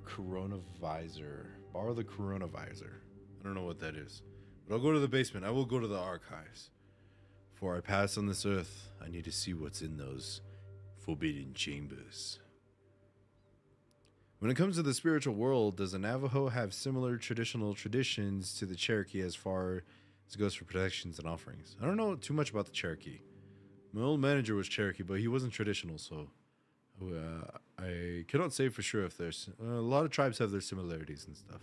coronavisor. Borrow the coronavisor. I don't know what that is. But I'll go to the basement. I will go to the archives. Before I pass on this earth, I need to see what's in those forbidden chambers. When it comes to the spiritual world, does the Navajo have similar traditional traditions to the Cherokee as far as it goes for protections and offerings? I don't know too much about the Cherokee. My old manager was Cherokee, but he wasn't traditional, so I cannot say for sure if there's... a lot of tribes have their similarities and stuff.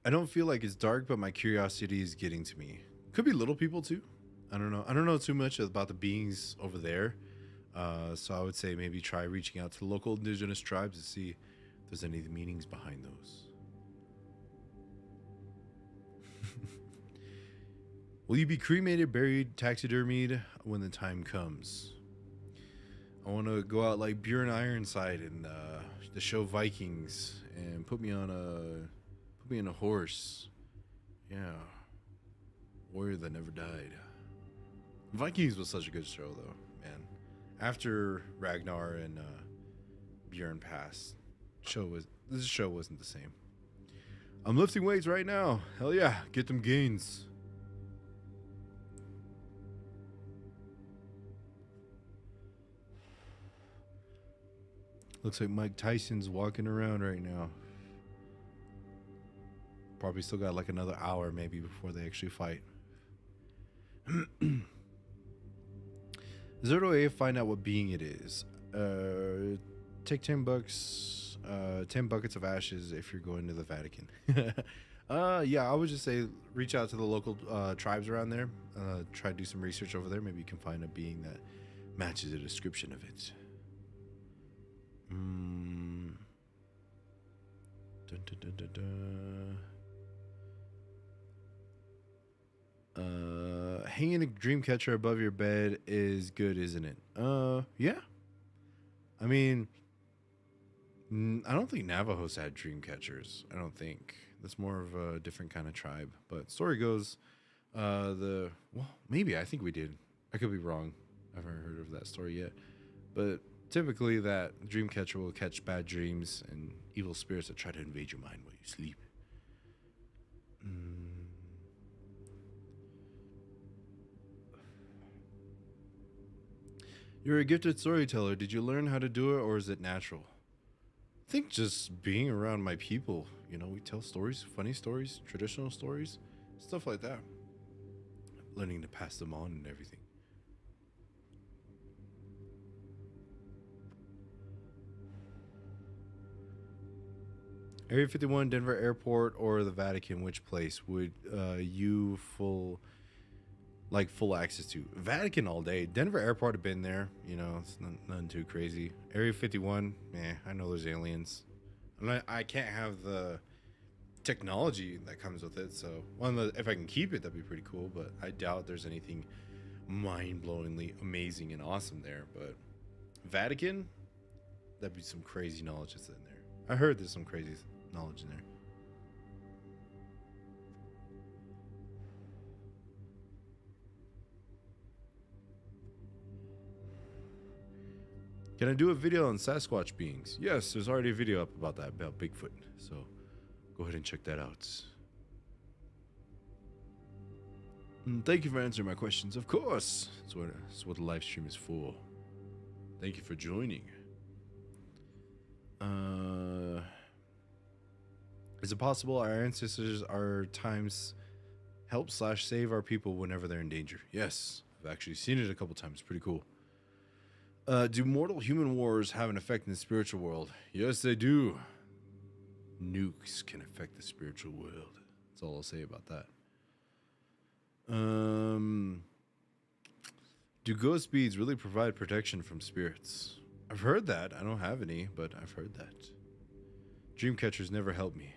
I don't feel like it's dark, but my curiosity is getting to me. Could be little people too. I don't know. I don't know too much about the beings over there. So I would say maybe try reaching out to the local indigenous tribes to see if there's any meanings behind those. Will you be cremated, buried, taxidermied when the time comes? I want to go out like Bjorn Ironside in the show Vikings and put me on a horse. Yeah. Warrior that never died. Vikings was such a good show though, man. After Ragnar and Bjorn passed, this show wasn't the same. I'm lifting weights right now. Hell yeah, get them gains. Looks like Mike Tyson's walking around right now. Probably still got like another hour maybe before they actually fight. Is there a way to find out what being it is? Take $10, 10 buckets of ashes if you're going to the Vatican. Yeah, I would just say reach out to the local tribes around there. Try to do some research over there. Maybe you can find a being that matches the description of it. Dun, dun, dun, dun, dun. Hanging a dream catcher above your bed is good, isn't it? Yeah. I mean, I don't think Navajos had dream catchers. I don't think. That's more of a different kind of tribe. But story goes, well, maybe I think we did. I could be wrong. I haven't heard of that story yet. But typically, that dream catcher will catch bad dreams and evil spirits that try to invade your mind while you sleep. You're a gifted storyteller. Did you learn how to do it, or is it natural? I think just being around my people. You know, we tell stories, funny stories, traditional stories, stuff like that. Learning to pass them on and everything. Area 51, Denver Airport, or the Vatican, which place would you full access to? Vatican all day. Denver Airport, have been there. You know, it's nothing too crazy. Area 51, I know there's aliens. I can't have the technology that comes with it, so if I can keep it, that'd be pretty cool, but I doubt there's anything mind-blowingly amazing and awesome there. But Vatican, that'd be some crazy knowledge that's in there. I heard there's some crazy knowledge in there. Can I do a video on Sasquatch beings? Yes, there's already a video up about that, about Bigfoot. So go ahead and check that out. Thank you for answering my questions. Of course. That's what the live stream is for. Thank you for joining. Is it possible our ancestors are times help/save our people whenever they're in danger? Yes, I've actually seen it a couple times. Pretty cool. Do mortal human wars have an effect in the spiritual world? Yes, they do. Nukes can affect the spiritual world. That's all I'll say about that. Do ghost beads really provide protection from spirits? I've heard that. I don't have any, but I've heard that. Dream catchers never help me.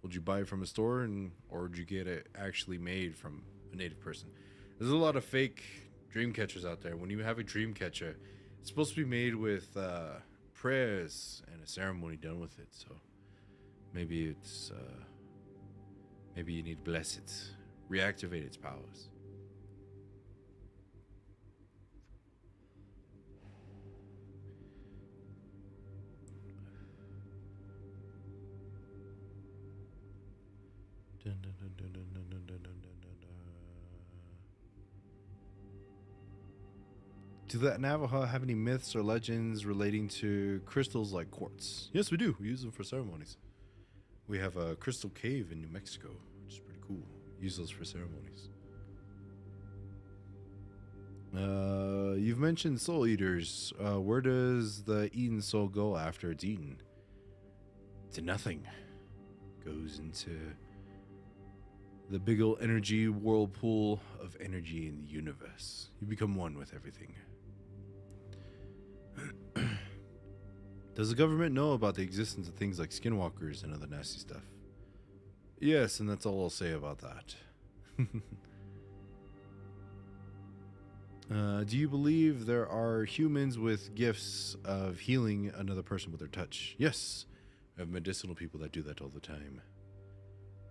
Would you buy it from a store, or would you get it actually made from a native person? There's a lot of fake dream catchers out there. When you have a dream catcher, it's supposed to be made with prayers and a ceremony done with it. So maybe it's maybe you need to bless it, reactivate its powers. Do the Navajo have any myths or legends relating to crystals like quartz? Yes, we do. We use them for ceremonies. We have a crystal cave in New Mexico, which is pretty cool. Use those for ceremonies. You've mentioned soul eaters. Where does the eaten soul go after it's eaten? To nothing. Goes into the big old energy whirlpool of energy in the universe. You become one with everything. Does the government know about the existence of things like skinwalkers and other nasty stuff? Yes, and that's all I'll say about that. Do you believe there are humans with gifts of healing another person with their touch? Yes. I have medicinal people that do that all the time.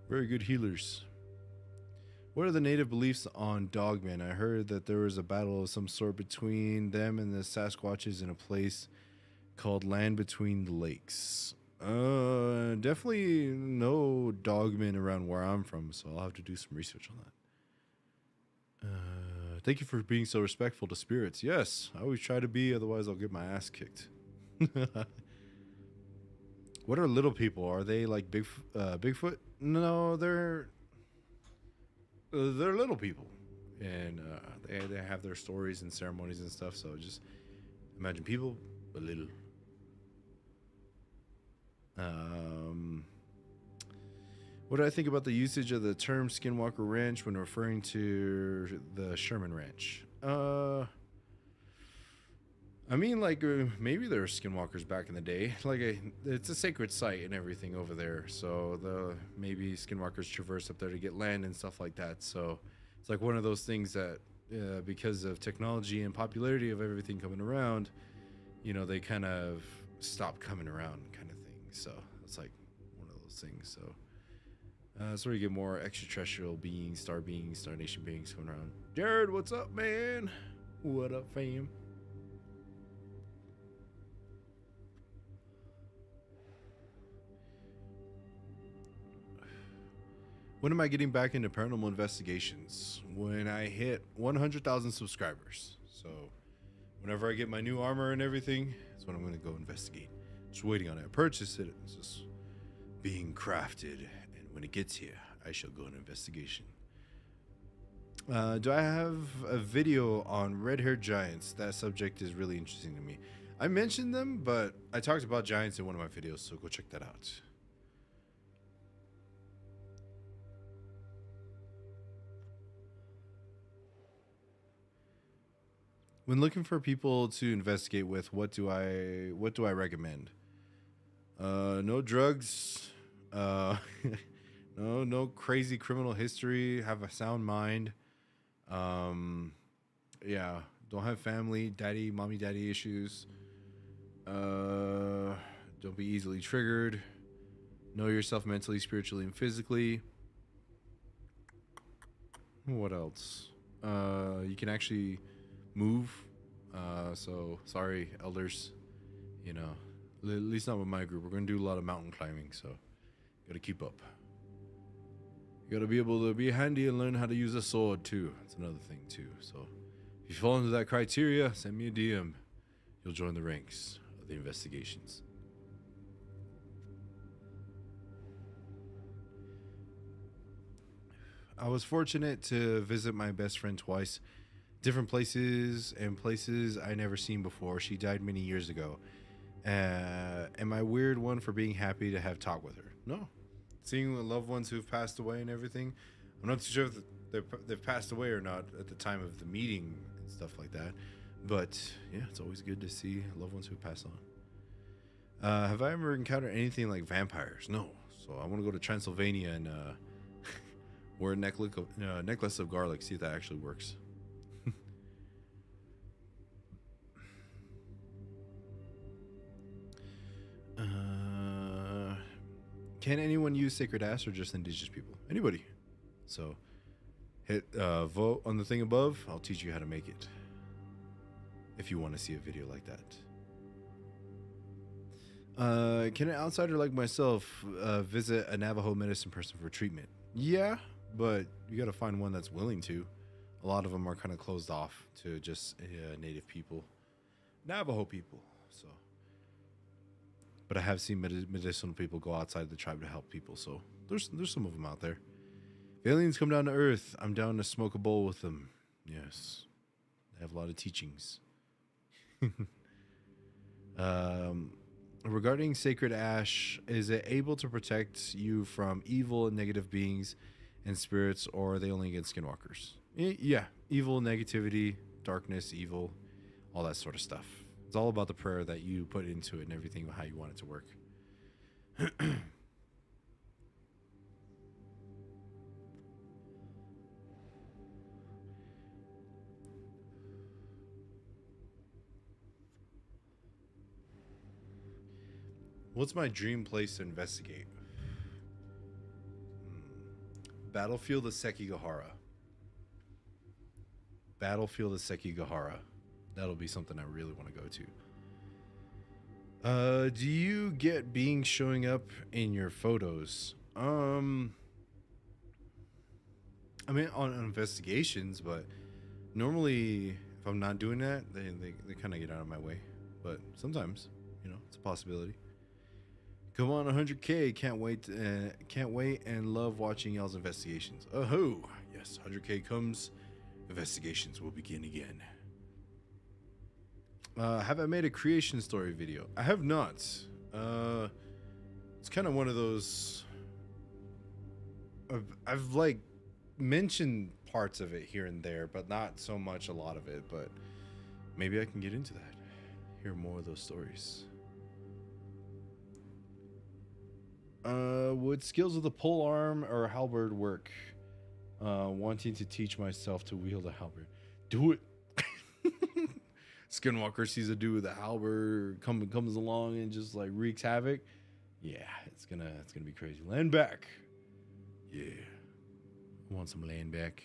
Very good healers. What are the native beliefs on dogmen? I heard that there was a battle of some sort between them and the Sasquatches in a place called Land Between the Lakes. Definitely no dogmen around where I'm from, so I'll have to do some research on that. Thank you for being so respectful to spirits. Yes, I always try to be, otherwise I'll get my ass kicked. What are little people? Are they like Bigfoot? No, they're little people, and they have their stories and ceremonies and stuff. So just imagine people, but little. What do I think about the usage of the term Skinwalker Ranch when referring to the Sherman Ranch? I mean, like, maybe there were skinwalkers back in the day. Like, it's a sacred site and everything over there. So maybe skinwalkers traverse up there to get land and stuff like that. So it's like one of those things that, because of technology and popularity of everything coming around, you know, they kind of stop coming around, kind of thing. So it's like one of those things. So that's where you get more extraterrestrial beings, Star Nation beings coming around. Jared, what's up, man? What up, fam? When am I getting back into paranormal investigations? When I hit 100,000 subscribers. So whenever I get my new armor and everything, that's when I'm going to go investigate. Just waiting on it. I purchased it. It's just being crafted. And when it gets here, I shall go on investigation. Do I have a video on red-haired giants? That subject is really interesting to me. I mentioned them, but I talked about giants in one of my videos, so go check that out. When looking for people to investigate with, what do I recommend? No drugs. No crazy criminal history. Have a sound mind. Yeah, don't have family, mommy, daddy issues. Don't be easily triggered. Know yourself mentally, spiritually, and physically. What else? You can actually move. So sorry, elders. You know, at least not with my group. We're gonna do a lot of mountain climbing, so gotta keep up. You gotta be able to be handy and learn how to use a sword too. That's another thing too. So if you fall into that criteria, send me a DM. You'll join the ranks of the investigations. I was fortunate to visit my best friend twice. Different places and places I never seen before. She died many years ago. Am I weird one for being happy to have talk with her? No. Seeing the loved ones who've passed away and everything. I'm not too sure if they've passed away or not at the time of the meeting and stuff like that. But yeah, it's always good to see loved ones who pass on. Have I ever encountered anything like vampires? No. So I want to go to Transylvania and wear a necklace of garlic. See if that actually works. Can anyone use sacred ash or just indigenous people? Anybody. So hit vote on the thing above. I'll teach you how to make it. If you want to see a video like that. Can an outsider like myself visit a Navajo medicine person for treatment? Yeah, but you got to find one that's willing to. A lot of them are kind of closed off to just native people. Navajo people. So, but I have seen medicinal people go outside the tribe to help people. So there's some of them out there. If aliens come down to Earth, I'm down to smoke a bowl with them. Yes, they have a lot of teachings. Regarding sacred ash, is it able to protect you from evil and negative beings and spirits, or are they only against skinwalkers? Yeah, evil, negativity, darkness, evil, all that sort of stuff. It's all about the prayer that you put into it and everything, how you want it to work. What's my dream place to investigate? Battlefield of Sekigahara. Battlefield of Sekigahara. That'll be something I really want to go to. Do you get beings showing up in your photos? I mean, on investigations, but normally if I'm not doing that, they kind of get out of my way. But sometimes, it's a possibility. Come on, 100K. Can't wait and love watching y'all's investigations. Oh, yes, 100K comes. Investigations will begin again. Have I made a creation story video? I have not. It's kind of one of those. I've like mentioned parts of it here and there, but not so much a lot of it. But maybe I can get into that. Hear more of those stories. Would skills of the pole arm or halberd work? Wanting to teach myself to wield a halberd. Do it. Skinwalker sees a dude with a halberd comes along and just like wreaks havoc. Yeah, it's gonna be crazy. Land back. Yeah. I want some land back.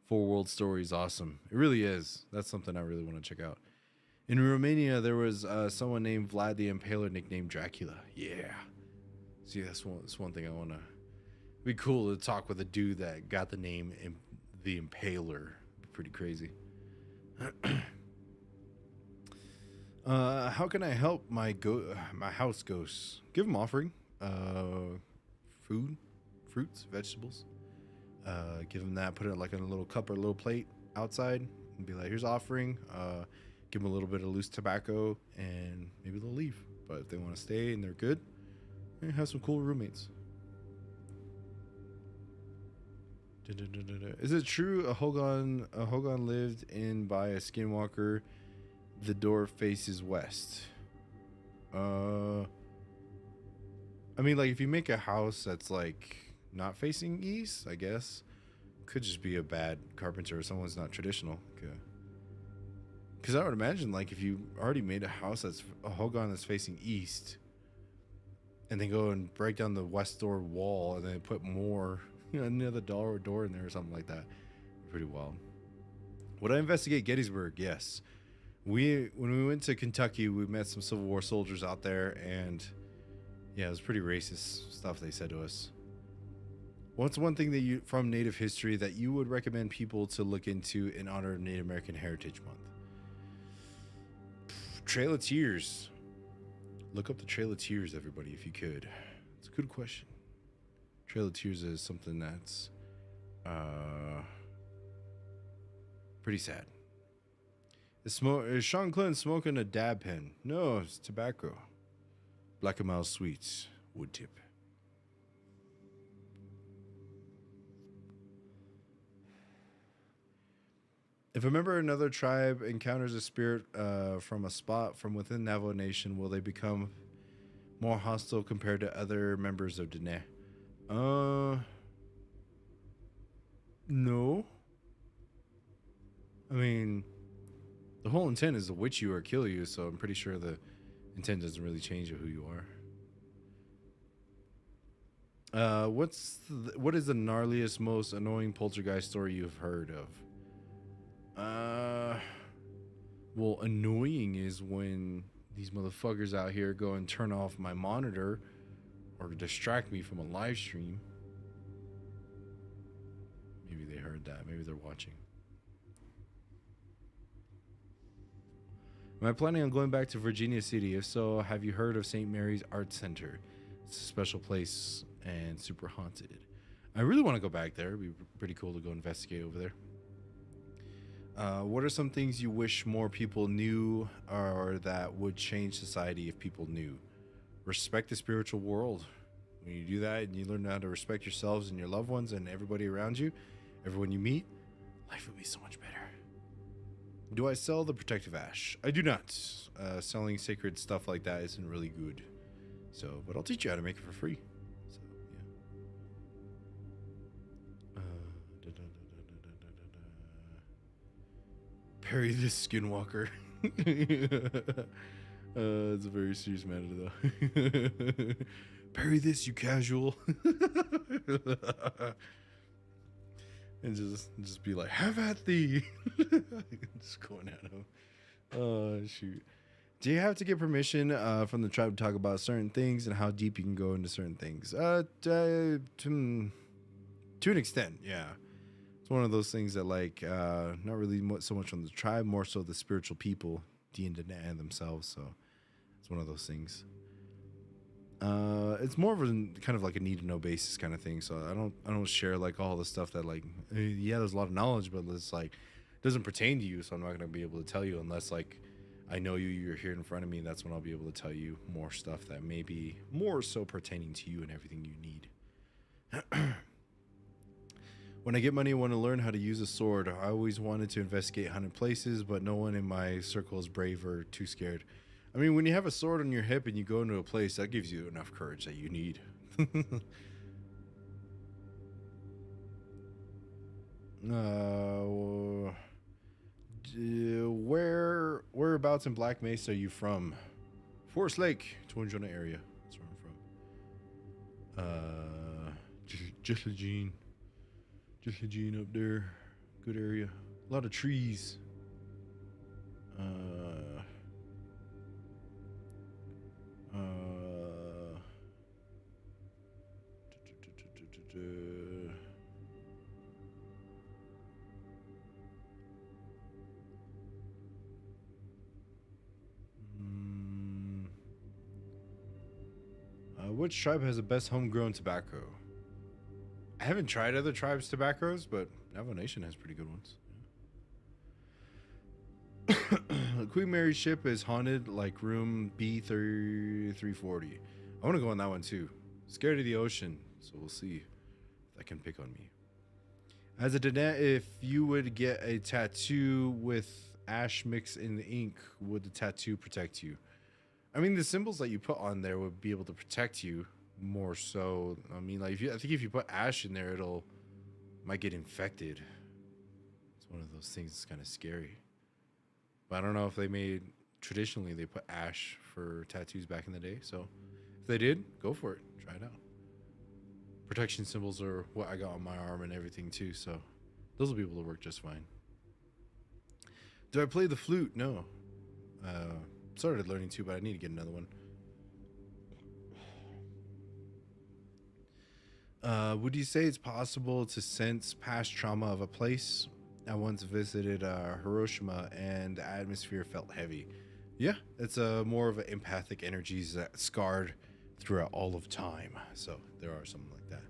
4 World Story is awesome. It really is. That's something I really want to check out. In Romania, there was someone named Vlad the Impaler, nicknamed Dracula. Yeah. See, that's one thing I want to. Be cool to talk with a dude that got the name the Impaler. Pretty crazy. How can I help my house ghosts? Give them offering. Food, fruits, vegetables. Give them that. Put it like in a little cup or a little plate outside, and be like, "Here's offering." Give them a little bit of loose tobacco, and maybe they'll leave. But if they want to stay and they're good, have some cool roommates. Is it true a Hogan lived in by a skinwalker? The door faces west. I mean, like, if you make a house that's like not facing east, I guess could just be a bad carpenter or someone's not traditional. Because I would imagine, like, if you already made a house that's a Hogan that's facing east, and then go and break down the west door wall, and then put more, another door in there or something like that. Pretty wild. Would I investigate Gettysburg? Yes. When we went to Kentucky, we met some Civil War soldiers out there, and yeah, it was pretty racist stuff they said to us. What's one thing that from Native history that you would recommend people to look into in honor of Native American Heritage Month? Trail of Tears. Look up the Trail of Tears, everybody, if you could. It's a good question. Trail of Tears is something that's pretty sad. Is Shanclen smoking a dab pen? No, it's tobacco. Black and Mild Sweets. Wood tip. If a member of another tribe encounters a spirit from a spot from within Navajo Nation, will they become more hostile compared to other members of Dene? Uh, no. I mean, the whole intent is to witch you or kill you, so I'm pretty sure the intent doesn't really change who you are. What is the gnarliest, most annoying poltergeist story you've heard of? Well, annoying is when these motherfuckers out here go and turn off my monitor or distract me from a live stream. Maybe they heard that. Maybe they're watching. Am I planning on going back to Virginia City? If so, have you heard of St. Mary's Art Center? It's a special place and super haunted. I really want to go back there. It'd be pretty cool to go investigate over there. What are some things you wish more people knew or that would change society if people knew? Respect the spiritual world. When you do that and you learn how to respect yourselves and your loved ones and everybody around you, everyone you meet, life would be so much better. Do I sell the protective ash? I do not. Selling sacred stuff like that isn't really good. So, but I'll teach you how to make it for free. So, yeah. Parry this skinwalker. It's a very serious matter, though. Parry this, you casual. And just be like, have at thee. Just going at him. Oh, shoot. Do you have to get permission from the tribe to talk about certain things and how deep you can go into certain things? To an extent, yeah. It's one of those things that, like, not really so much from the tribe, more so the spiritual people, and themselves. So it's one of those things. It's more of a kind of like a need to know basis kind of thing. So I don't share like all the stuff that like, yeah, there's a lot of knowledge, but it's like, it doesn't pertain to you. So I'm not going to be able to tell you unless like I know you're here in front of me. That's when I'll be able to tell you more stuff that may be more so pertaining to you and everything you need. When I get money, I want to learn how to use a sword. I always wanted to investigate haunted places, but no one in my circle is brave or too scared. I mean, when you have a sword on your hip and you go into a place, that gives you enough courage that you need. Whereabouts in Black Mesa are you from? Forest Lake, Twinjona area. That's where I'm from. Just up there. Good area. A lot of trees. Which tribe has the best homegrown tobacco? I haven't tried other tribes' tobaccos, but Navajo Nation has pretty good ones. Queen Mary's ship is haunted like room B340. I want to go on that one too. Scared of the ocean, so we'll see if that can pick on me. As a Danette, if you would get a tattoo with ash mixed in the ink, would the tattoo protect you? I mean, the symbols that you put on there would be able to protect you more so. I mean, like I think if you put ash in there, might get infected. It's one of those things that's kind of scary. But I don't know if traditionally they put ash for tattoos back in the day. So if they did, go for it. Try it out. Protection symbols are what I got on my arm and everything too. So those will be able to work just fine. Do I play the flute? No. Started learning to, but I need to get another one. Would you say it's possible to sense past trauma of a place? I once visited Hiroshima and the atmosphere felt heavy. Yeah, it's more of an empathic energies that scarred throughout all of time. So there are something like that.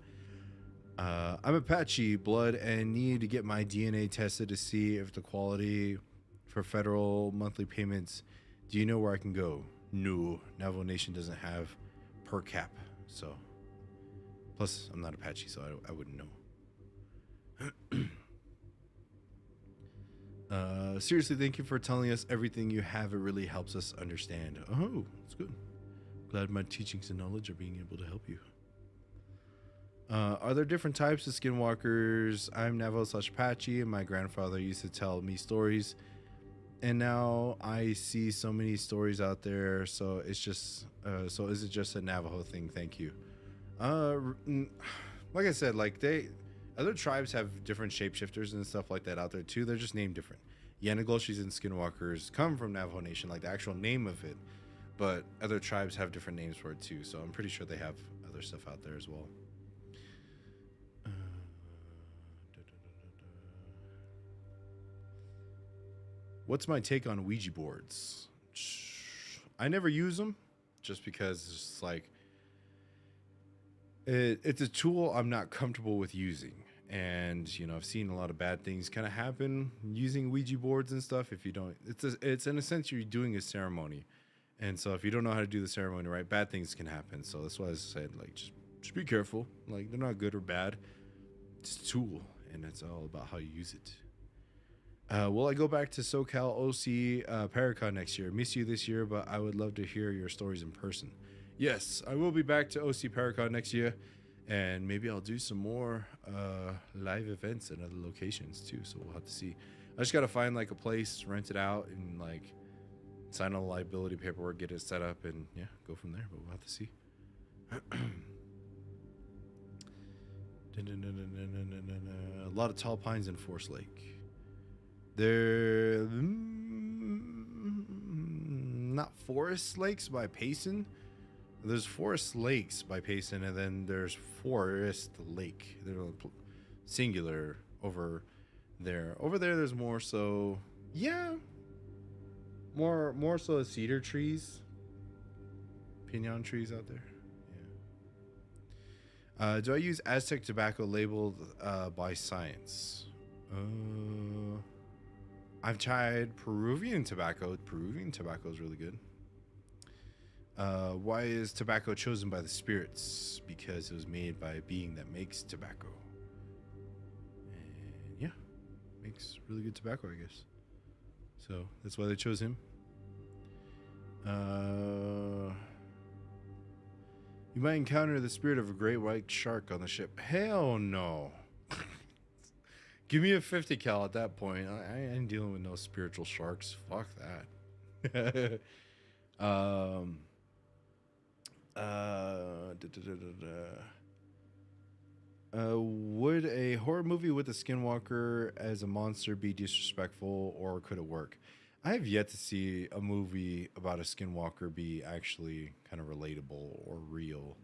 I'm Apache blood and need to get my DNA tested to see if the quality for federal monthly payments. Do you know where I can go? No, Navajo Nation doesn't have per cap. So, plus I'm not Apache, so I wouldn't know. Seriously, thank you for telling us everything you have. It really helps us understand. Oh, that's good. Glad my teachings and knowledge are being able to help you. Are there different types of skinwalkers? I'm Navajo/Apache, and my grandfather used to tell me stories. And now I see so many stories out there. So it's just, so is it just a Navajo thing? Thank you. Like I said, like other tribes have different shapeshifters and stuff like that out there too. They're just named different. Yanagoshis and skinwalkers come from Navajo Nation, like the actual name of it. But other tribes have different names for it too. So I'm pretty sure they have other stuff out there as well. What's my take on Ouija boards? I never use them just because it's like it's a tool I'm not comfortable with using. And, you know, I've seen a lot of bad things kind of happen using Ouija boards and stuff. If you don't, it's in a sense you're doing a ceremony. And so if you don't know how to do the ceremony right, bad things can happen. So that's why I said, like, just be careful. Like, they're not good or bad. It's a tool, and it's all about how you use it. Will I go back to SoCal OC Paracon next year? Miss you this year, but I would love to hear your stories in person. Yes, I will be back to OC Paracon next year, and maybe I'll do some more live events at other locations too. So we'll have to see. I just gotta find like a place, rent it out, and like sign all the liability paperwork, get it set up, and yeah, go from there. But we'll have to see. A lot of tall pines in Forest Lake. They're not Forest Lakes by Payson. There's Forest Lakes by Payson, and then there's Forest Lake. They're singular over there. Over there, there's more so, yeah, more so cedar trees, pinon trees out there. Yeah. Do I use Aztec tobacco labeled by science? I've tried Peruvian tobacco. Peruvian tobacco is really good. Why is tobacco chosen by the spirits? Because it was made by a being that makes tobacco. And yeah, makes really good tobacco, I guess. So that's why they chose him. You might encounter the spirit of a great white shark on the ship. Hell no. Give me a 50 cal at that point. I ain't dealing with no spiritual sharks. Fuck that. Would a horror movie with a skinwalker as a monster be disrespectful, or could it work? I have yet to see a movie about a skinwalker be actually kind of relatable or real.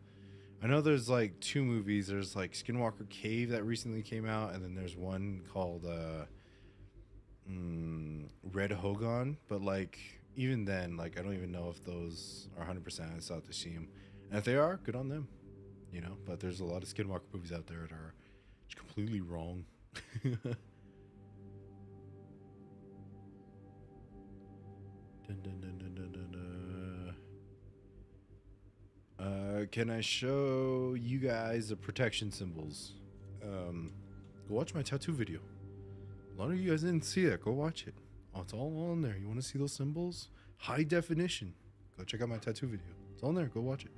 I know there's like two movies. There's like Skinwalker Cave that recently came out, and then there's one called Red Hogan. But like even then, like I don't even know if those are 100%. I still have to see them, and if they are, good on them, you know. But there's a lot of Skinwalker movies out there that are just completely wrong. Can I show you guys the protection symbols? Go watch my tattoo video. A lot of you guys didn't see it. Go watch it. Oh, it's all on there. You want to see those symbols? High definition. Go check out my tattoo video. It's on there. Go watch it.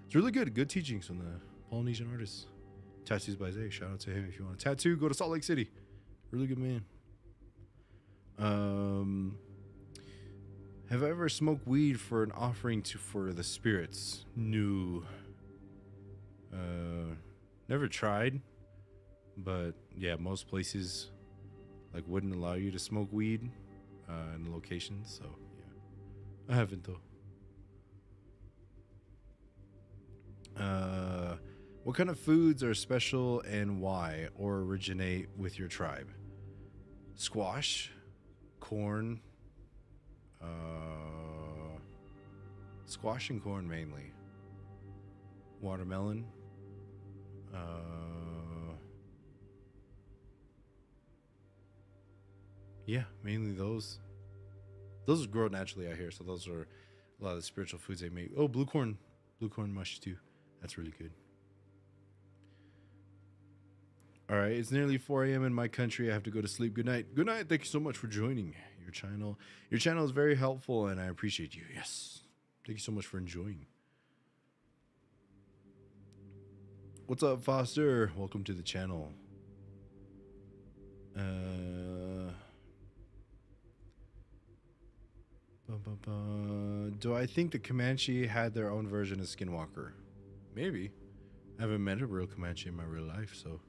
It's really good. Good teachings from the Polynesian artist. Tattoos by Zay. Shout out to him if you want a tattoo. Go to Salt Lake City. Really good man. Have I ever smoked weed for an offering for the spirits? No. Never tried. But yeah, most places like wouldn't allow you to smoke weed in the locations. So yeah, I haven't though. What kind of foods are special and why, or originate with your tribe? Squash, corn. Squash and corn mainly. Watermelon. Yeah, mainly those. Those grow naturally out here, so those are a lot of the spiritual foods they make. Oh, blue corn mush too. That's really good. All right, it's nearly 4 a.m. in my country. I have to go to sleep. Good night. Good night. Thank you so much for joining your channel. Your channel is very helpful, and I appreciate you. Yes. Thank you so much for enjoying. What's up, Foster? Welcome to the channel. Do I think the Comanche had their own version of Skinwalker? Maybe. I haven't met a real Comanche in my real life, so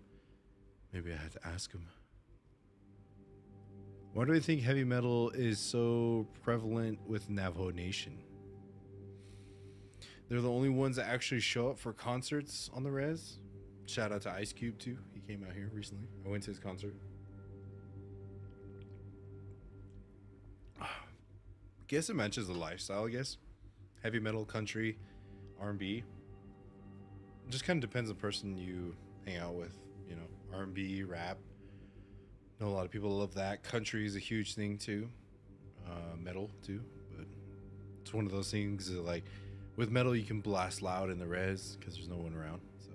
maybe I had to ask him. Why do I think heavy metal is so prevalent with Navajo Nation? They're the only ones that actually show up for concerts on the res. Shout out to Ice Cube too. He came out here recently. I went to his concert. Guess it matches the lifestyle, I guess. Heavy metal, country, R&B. It just kind of depends on the person you hang out with. You know, R&B, rap. I know a lot of people love that. Country is a huge thing too. Metal too. But it's one of those things that, like, with metal you can blast loud in the res because there's no one around. So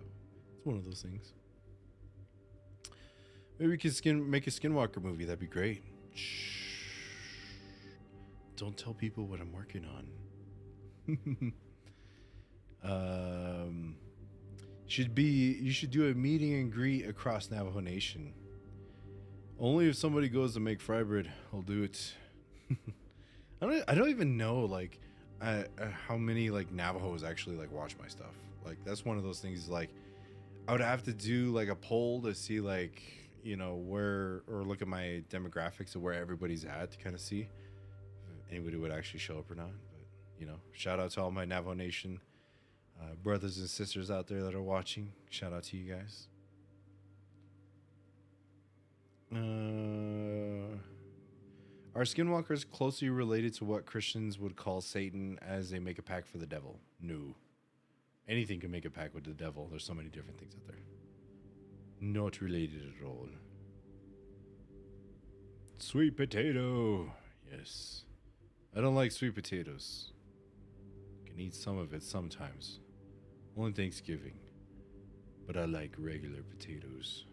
it's one of those things. Maybe we could make a Skinwalker movie. That'd be great. Shh. Don't tell people what I'm working on. You should do a meeting and greet across Navajo Nation. Only if somebody goes to make fry bread, I'll do it. I don't even know like how many like Navajos actually like watch my stuff. Like that's one of those things. Like I would have to do like a poll to see like, you know, where, or look at my demographics of where everybody's at to kind of see if anybody would actually show up or not. But you know, shout out to all my Navajo Nation brothers and sisters out there that are watching. Shout out to you guys. Are skinwalkers closely related to what Christians would call Satan as they make a pact for the devil? No. Anything can make a pact with the devil. There's so many different things out there. Not related at all. Sweet potato. Yes. I don't like sweet potatoes. Can eat some of it sometimes. Only Thanksgiving. But I like regular potatoes.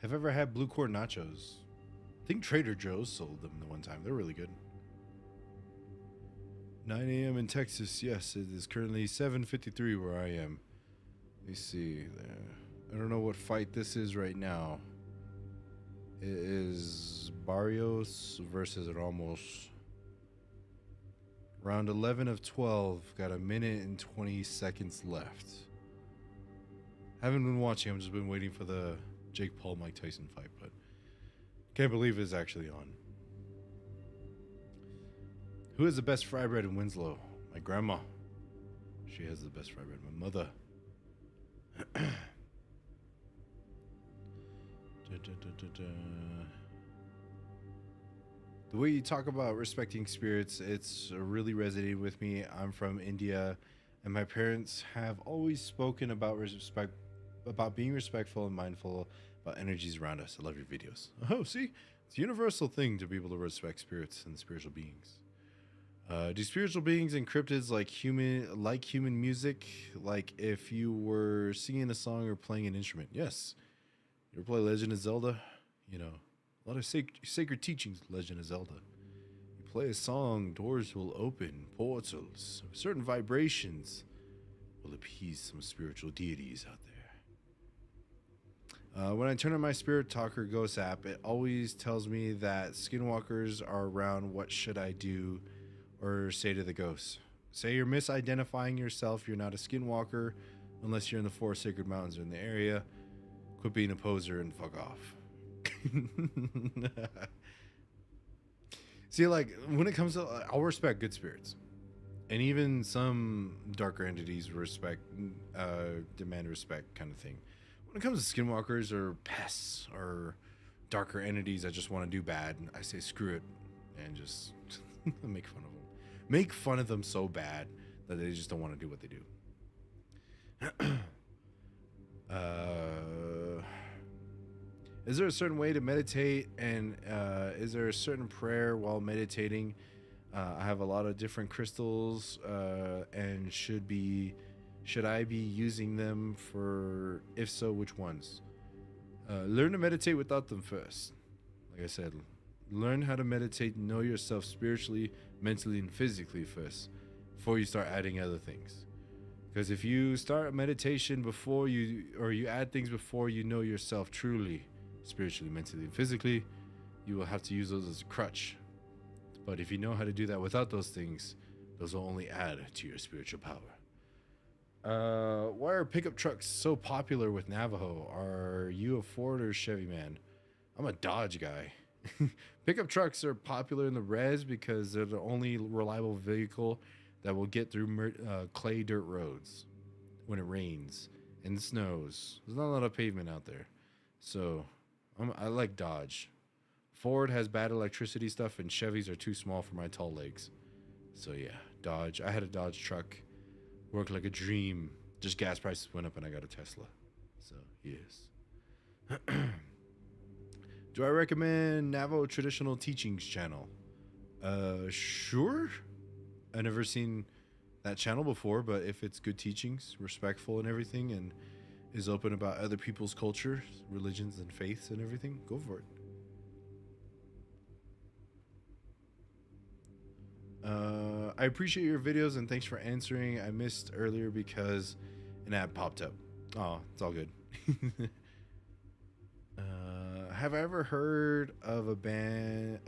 Have ever had blue corn nachos? I think Trader Joe's sold them the one time. They're really good. 9 a.m. in Texas. Yes, it is currently 7:53 where I am. Let me see. I don't know what fight this is right now. It is Barrios versus Ramos. Round 11 of 12. Got a minute and 20 seconds left. Haven't been watching. I've just been waiting for the Jake Paul Mike Tyson fight, but can't believe it's actually on. Who has the best fry bread in Winslow? My grandma. She has the best fry bread. My mother. The way you talk about respecting spirits, it's really resonated with me. I'm from India, and my parents have always spoken about being respectful and mindful about energies around us. I love your videos. Oh, see? It's a universal thing to be able to respect spirits and spiritual beings. Do spiritual beings and cryptids like human music? Like if you were singing a song or playing an instrument? Yes. You ever play Legend of Zelda? You know, a lot of sacred teachings, Legend of Zelda. You play a song, doors will open, portals, certain vibrations will appease some spiritual deities out there. When I turn on my Spirit Talker Ghost app, it always tells me that skinwalkers are around. What should I do or say to the ghosts? Say you're misidentifying yourself. You're not a skinwalker unless you're in the 4 sacred mountains or in the area. Quit being a poser and fuck off. See, like, when it comes to, I'll respect good spirits. And even some darker entities demand respect kind of thing. When it comes to skinwalkers or pests or darker entities that just want to do bad, I say screw it and just make fun of them. Make fun of them so bad that they just don't want to do what they do. Is there a certain way to meditate, and is there a certain prayer while meditating? I have a lot of different crystals, and should I be using them for? If so, which ones? Learn to meditate without them first. Like I said, learn how to meditate, know yourself spiritually, mentally, and physically first, before you start adding other things. Because if you start meditation before you add things before you know yourself truly, spiritually, mentally, and physically, you will have to use those as a crutch. But if you know how to do that without those things, those will only add to your spiritual power. Why are pickup trucks so popular with Navajo? Are you a Ford or Chevy man? I'm a Dodge guy. Pickup trucks are popular in the res because they're the only reliable vehicle that will get through clay dirt roads when it rains and snows. There's not a lot of pavement out there. So I like Dodge. Ford has bad electricity stuff, and Chevys are too small for my tall legs. So yeah, Dodge. I had a Dodge truck. Worked like a dream. Just gas prices went up and I got a Tesla. So yes. Do I recommend Navajo Traditional Teachings channel? Sure. I've never seen that channel before, but if it's good teachings, respectful and everything, and is open about other people's cultures, religions, and faiths and everything, go for it. I appreciate your videos and thanks for answering. I missed earlier because an ad popped up. Oh, it's all good. Have I ever heard of the band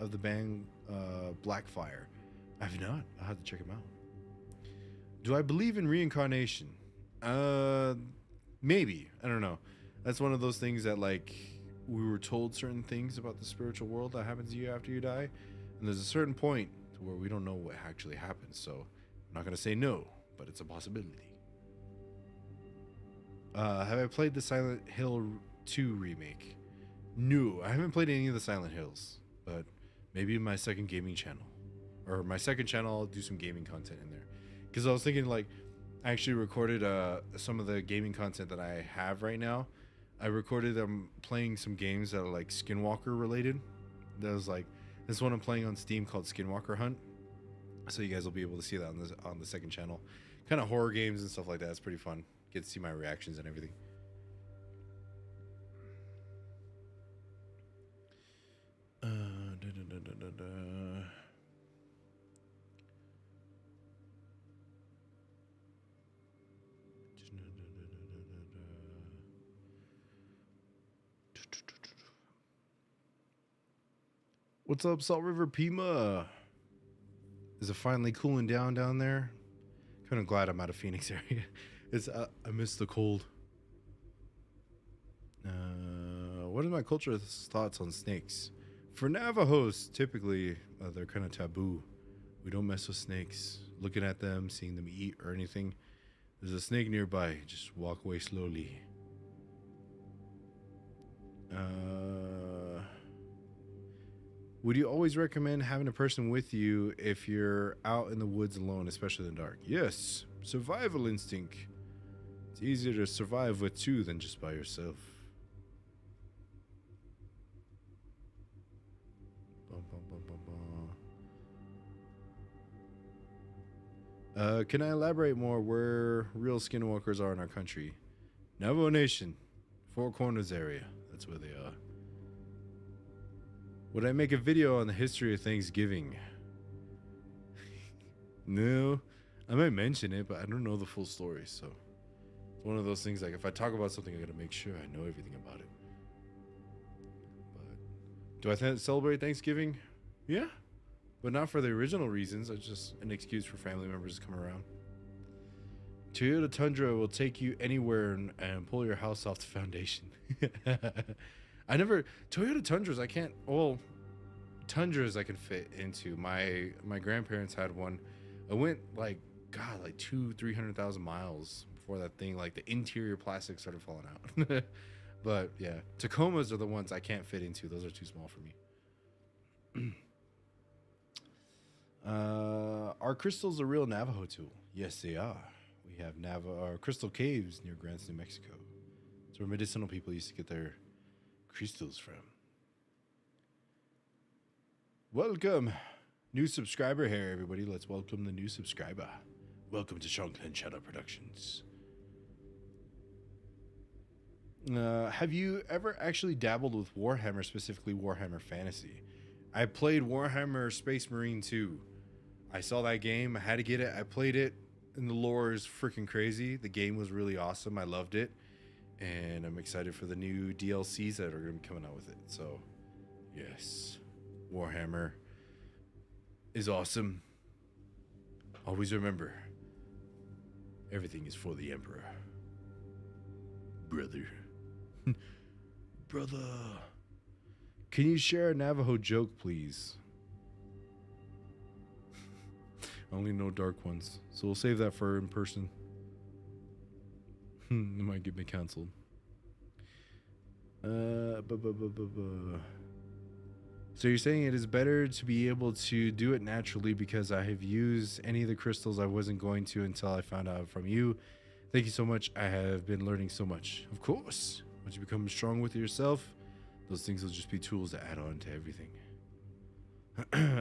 Blackfire? I've not. I'll have to check them out. Do I believe in reincarnation? Maybe. I don't know. That's one of those things that, like, we were told certain things about the spiritual world that happens to you after you die, and there's a certain point to where we don't know what actually happens. So I'm not gonna say no, but it's a possibility. Have I played the Silent Hill 2 remake? No, I haven't played any of the Silent Hills, but maybe in my second gaming channel, or my second channel, I'll do some gaming content in there. Because I was thinking, like, I actually recorded some of the gaming content that I have right now. I recorded them playing some games that are like Skinwalker related. That was like this one I'm playing on Steam called Skinwalker Hunt. So you guys will be able to see that on the second channel. Kind of horror games and stuff like that. It's pretty fun. Get to see my reactions and everything. What's up, Salt River Pima? Is it finally cooling down there? Kind of glad I'm out of Phoenix area. It's I miss the cold. What are my culture's thoughts on snakes? For Navajos, typically they're kind of taboo. We don't mess with snakes. Looking at them, seeing them eat or anything. There's a snake nearby. Just walk away slowly. Would you always recommend having a person with you if you're out in the woods alone, especially in the dark? Yes. Survival instinct. It's easier to survive with two than just by yourself. Can I elaborate more where real skinwalkers are in our country? Navajo Nation, Four Corners area. That's where they are. Would I make a video on the history of Thanksgiving? No. I might mention it, but I don't know the full story, so it's one of those things, like, if I talk about something, I gotta make sure I know everything about it. But do I celebrate Thanksgiving? Yeah, but not for the original reasons. It's just an excuse for family members to come around. Toyota Tundra will take you anywhere and pull your house off the foundation. Toyota Tundras, I can't, well, Tundras I can fit into. My grandparents had one. I went like 200,000-300,000 miles before that thing, like the interior plastic started falling out. But yeah, Tacomas are the ones I can't fit into. Those are too small for me. Are crystals a real Navajo tool? Yes, they are. We have crystal caves near Grants, New Mexico. It's where medicinal people used to get their crystals from? Welcome. New subscriber here, everybody. Let's welcome the new subscriber. Welcome to Shanclen Shadow Productions. Have you ever actually dabbled with Warhammer, specifically Warhammer Fantasy? I played Warhammer Space Marine 2. I saw that game. I had to get it. I played it, and the lore is freaking crazy. The game was really awesome. I loved it, and I'm excited for the new DLCs that are going to be coming out with it. So, yes, Warhammer is awesome. Always remember, everything is for the Emperor. Brother. Brother. Can you share a Navajo joke, please? Only no dark ones. So we'll save that for in person. It might get me canceled. So you're saying it is better to be able to do it naturally because I have used any of the crystals I wasn't going to until I found out from you. Thank you so much. I have been learning so much. Of course. Once you become strong with yourself, those things will just be tools to add on to everything.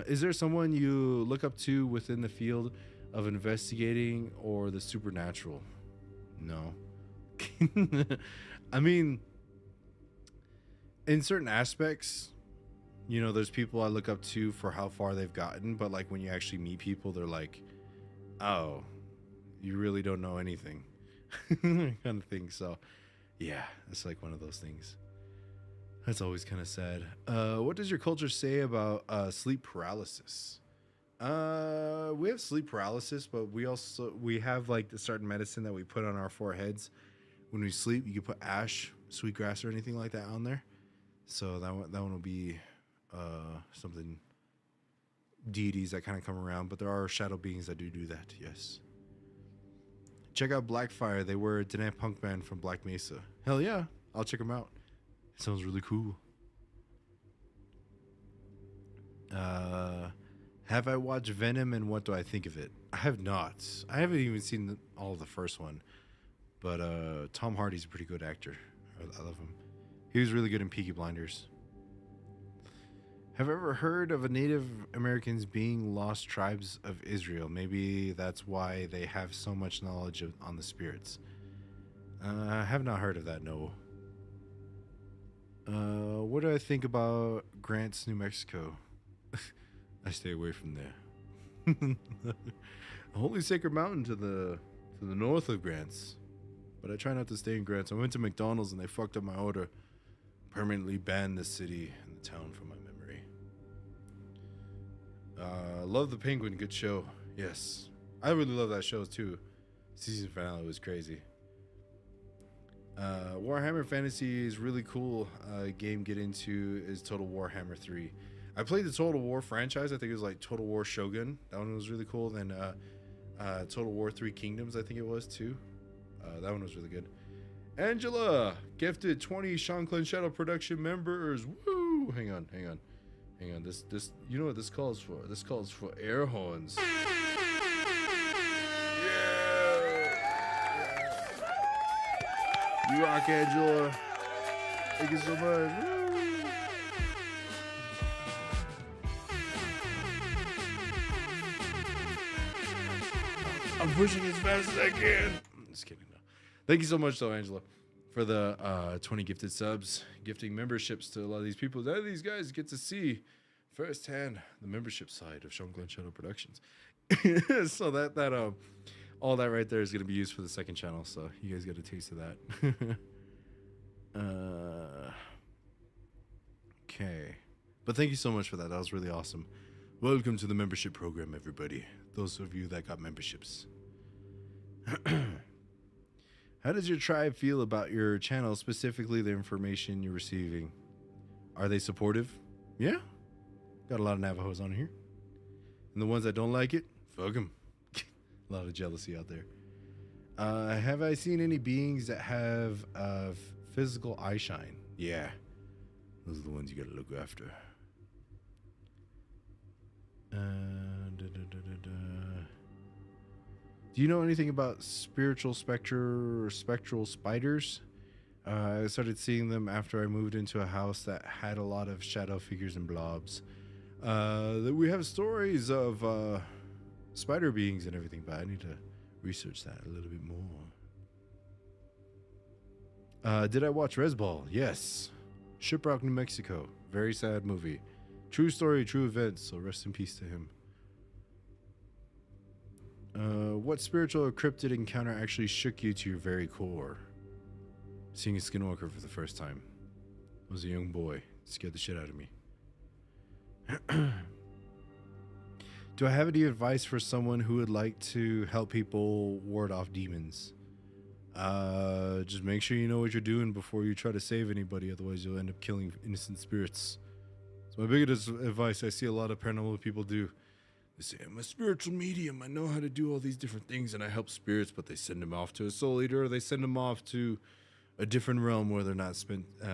Is there someone you look up to within the field of investigating or the supernatural? No. I mean, in certain aspects, you know, there's people I look up to for how far they've gotten, but like when you actually meet people, they're like, oh, you really don't know anything. Kind of thing. So yeah, it's like one of those things. That's always kind of sad. What does your culture say about sleep paralysis? We have sleep paralysis, but we have like the certain medicine that we put on our foreheads when we sleep. You can put ash, sweetgrass, or anything like that on there. So that one will be something, deities that kind of come around, but there are shadow beings that do that. Yes. Check out Blackfire. They were a Dene punk band from Black Mesa. Hell yeah, I'll check them out. It sounds really cool. Have I watched Venom and what do I think of it? I have not. I haven't even seen all of the first one, but Tom Hardy's a pretty good actor. I love him. He was really good in Peaky Blinders. Have you ever heard of a Native Americans being lost tribes of Israel? Maybe that's why they have so much knowledge on the spirits. I have not heard of that, no. What do I think about Grants, New Mexico? I stay away from there. A holy sacred mountain to the north of Grants, but I try not to stay in Grants. I went to McDonald's and they fucked up my order. Permanently banned the city and the town from my memory. Love the Penguin, good show. Yes, I really love that show too. Season finale was crazy. Warhammer Fantasy is really cool. Game get into is Total Warhammer 3. I played the Total War franchise. I think it was like Total War Shogun. That one was really cool. Then Total War 3 Kingdoms, I think it was too. That one was really good. Angela gifted 20 Shanclen Shadow Production members. Woo! Hang on. This you know what this calls for? This calls for air horns. You rock, Angela. Thank you so much. Woo. I'm pushing as fast as I can. I'm just kidding. No. Thank you so much, though, Angela, for the 20 gifted subs, gifting memberships to a lot of these people. None of these guys get to see firsthand the membership side of Shanclen Shadow Productions. So that all that right there is going to be used for the second channel, so you guys got a taste of that. Okay. But thank you so much for that. That was really awesome. Welcome to the membership program, everybody. Those of you that got memberships. How does your tribe feel about your channel, specifically the information you're receiving? Are they supportive? Yeah. Got a lot of Navajos on here. And the ones that don't like it, fuck them. A lot of jealousy out there. Have I seen any beings that have physical eye shine? Yeah. Those are the ones you gotta look after. Do you know anything about spiritual spectral spiders? I started seeing them after I moved into a house that had a lot of shadow figures and blobs. We have stories of spider beings and everything, but I need to research that a little bit more. Did I watch Resball? Yes. Shipwreck, New Mexico. Very sad movie. True story, true events, so rest in peace to him. What spiritual or cryptid encounter actually shook you to your very core? Seeing a skinwalker for the first time. I was a young boy. It scared the shit out of me. Do I have any advice for someone who would like to help people ward off demons? Just make sure you know what you're doing before you try to save anybody, otherwise you'll end up killing innocent spirits. It's my biggest advice I see a lot of paranormal people do. They say, I'm a spiritual medium, I know how to do all these different things and I help spirits, but they send them off to a soul eater, or they send them off to a different realm where they're not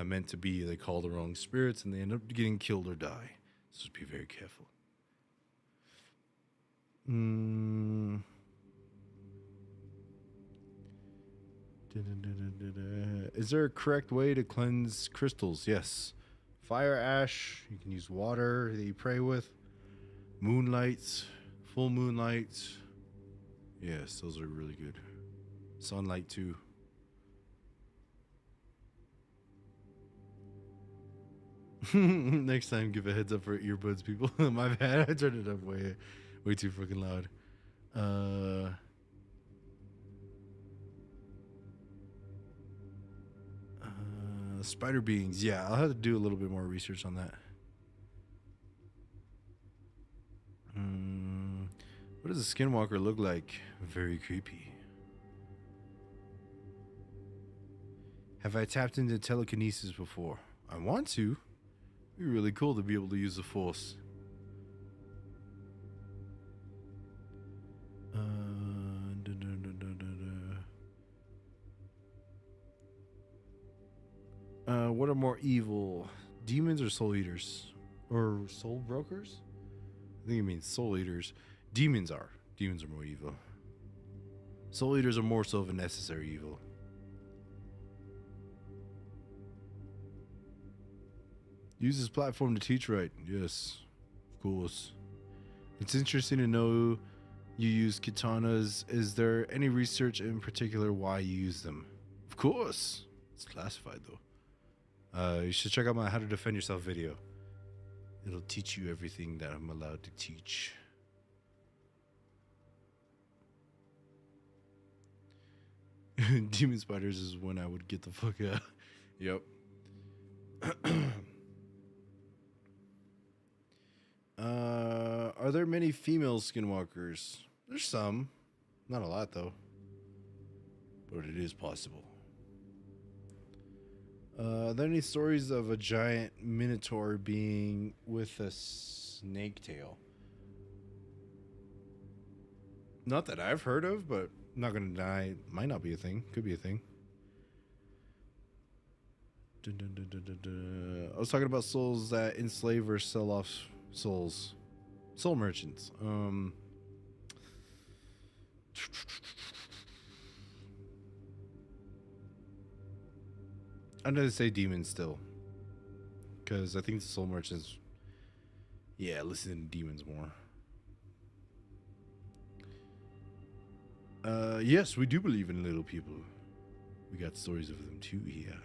meant to be. They call the wrong spirits and they end up getting killed or die. So just be very careful. Is there a correct way to cleanse crystals? Yes. Fire ash. You can use water that you pray with. Moonlight. Full moonlight. Yes, those are really good. Sunlight too. Next time, give a heads up for earbuds, people. My bad. I turned it up way too freaking loud. Spider beings. Yeah, I'll have to do a little bit more research on that. What does a skinwalker look like? Very creepy. Have I tapped into telekinesis before? I want to. It'd be really cool to be able to use the force. What are more evil? Demons or soul eaters? Or soul brokers? I think it means soul eaters. Demons are. Demons are more evil. Soul eaters are more so of a necessary evil. Use this platform to teach right. Yes, of course. It's interesting to know you use katanas. Is there any research in particular why you use them? Of course. It's classified though. You should check out my How to Defend Yourself video. It'll teach you everything that I'm allowed to teach. Demon spiders is when I would get the fuck out. Yep. Are there many female skinwalkers? There's some. Not a lot, though. But it is possible. Are there any stories of a giant minotaur being with a snake tail? Not that I've heard of, but I'm not going to deny it might not be a thing. Could be a thing. I was talking about souls that enslave or sell off souls. Soul merchants. I'm going to say demons still. Because I think the soul merchants... Yeah, listen to demons more. Yes, we do believe in little people. We got stories of them too here.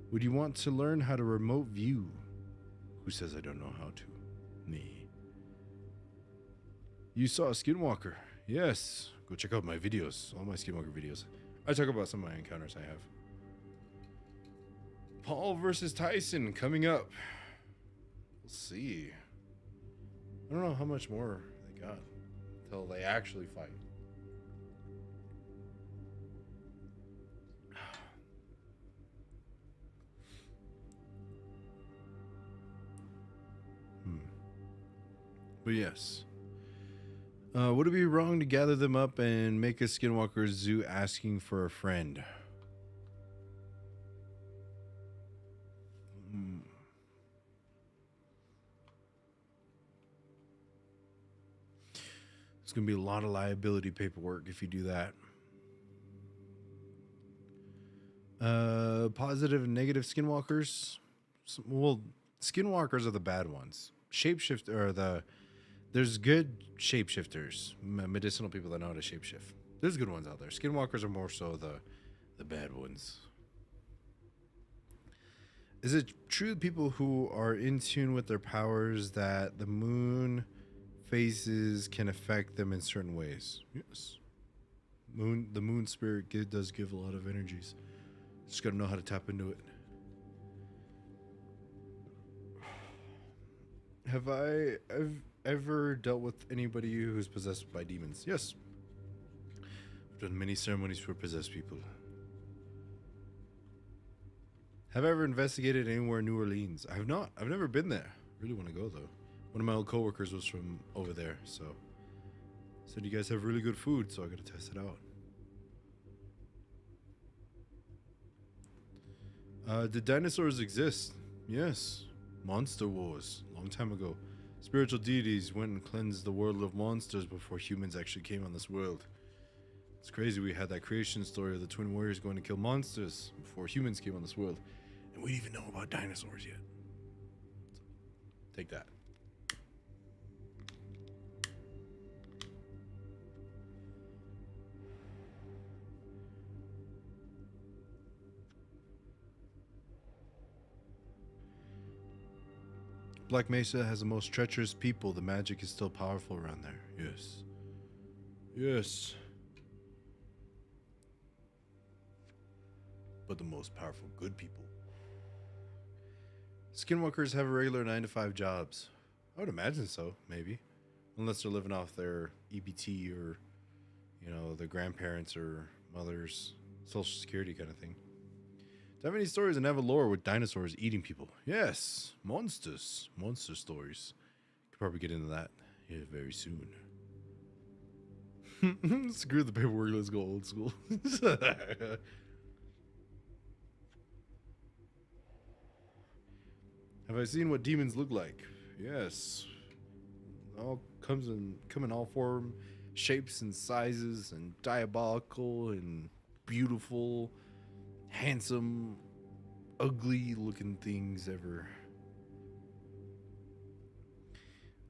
Would you want to learn how to remote view? Who says I don't know how to? Me. You saw a skinwalker. Yes. Go check out my videos. All my skinwalker videos. I talk about some of my encounters I have. Paul versus Tyson coming up. We'll see. I don't know how much more they got until they actually fight. But yes. Would it be wrong to gather them up and make a skinwalker zoo asking for a friend? gonna be a lot of liability paperwork if you do that. Positive and negative skinwalkers. Well, skinwalkers are the bad ones. Shapeshift or there's good shapeshifters, medicinal people that know how to shapeshift. There's good ones out there. Skinwalkers are more so the bad ones. Is it true people who are in tune with their powers that the moon phases can affect them in certain ways? Yes. The moon spirit does give a lot of energies. Just gotta know how to tap into it. Have I ever dealt with anybody who's possessed by demons? Yes. I've done many ceremonies for possessed people. Have I ever investigated anywhere in New Orleans? I have not. I've never been there. Really want to go though. One of my old coworkers was from over there, so said you guys have really good food, so I gotta test it out. Did dinosaurs exist? Yes. Monster wars, long time ago. Spiritual deities went and cleansed the world of monsters before humans actually came on this world. It's crazy we had that creation story of the twin warriors going to kill monsters before humans came on this world. And we didn't even know about dinosaurs yet. So, take that. Black Mesa has the most treacherous people. The magic is still powerful around there. Yes. Yes. But the most powerful good people. Skinwalkers have regular 9-to-5 jobs. I would imagine so, maybe. Unless they're living off their EBT or, you know, their grandparents or mothers' social security kind of thing. Do you have any stories in Evalore with dinosaurs eating people? Yes. Monsters. Monster stories. Could probably get into that very soon. Screw the paperwork. Let's go old school. Have I seen what demons look like? Yes. All come in all form, shapes and sizes, and diabolical and beautiful, handsome, ugly looking things ever.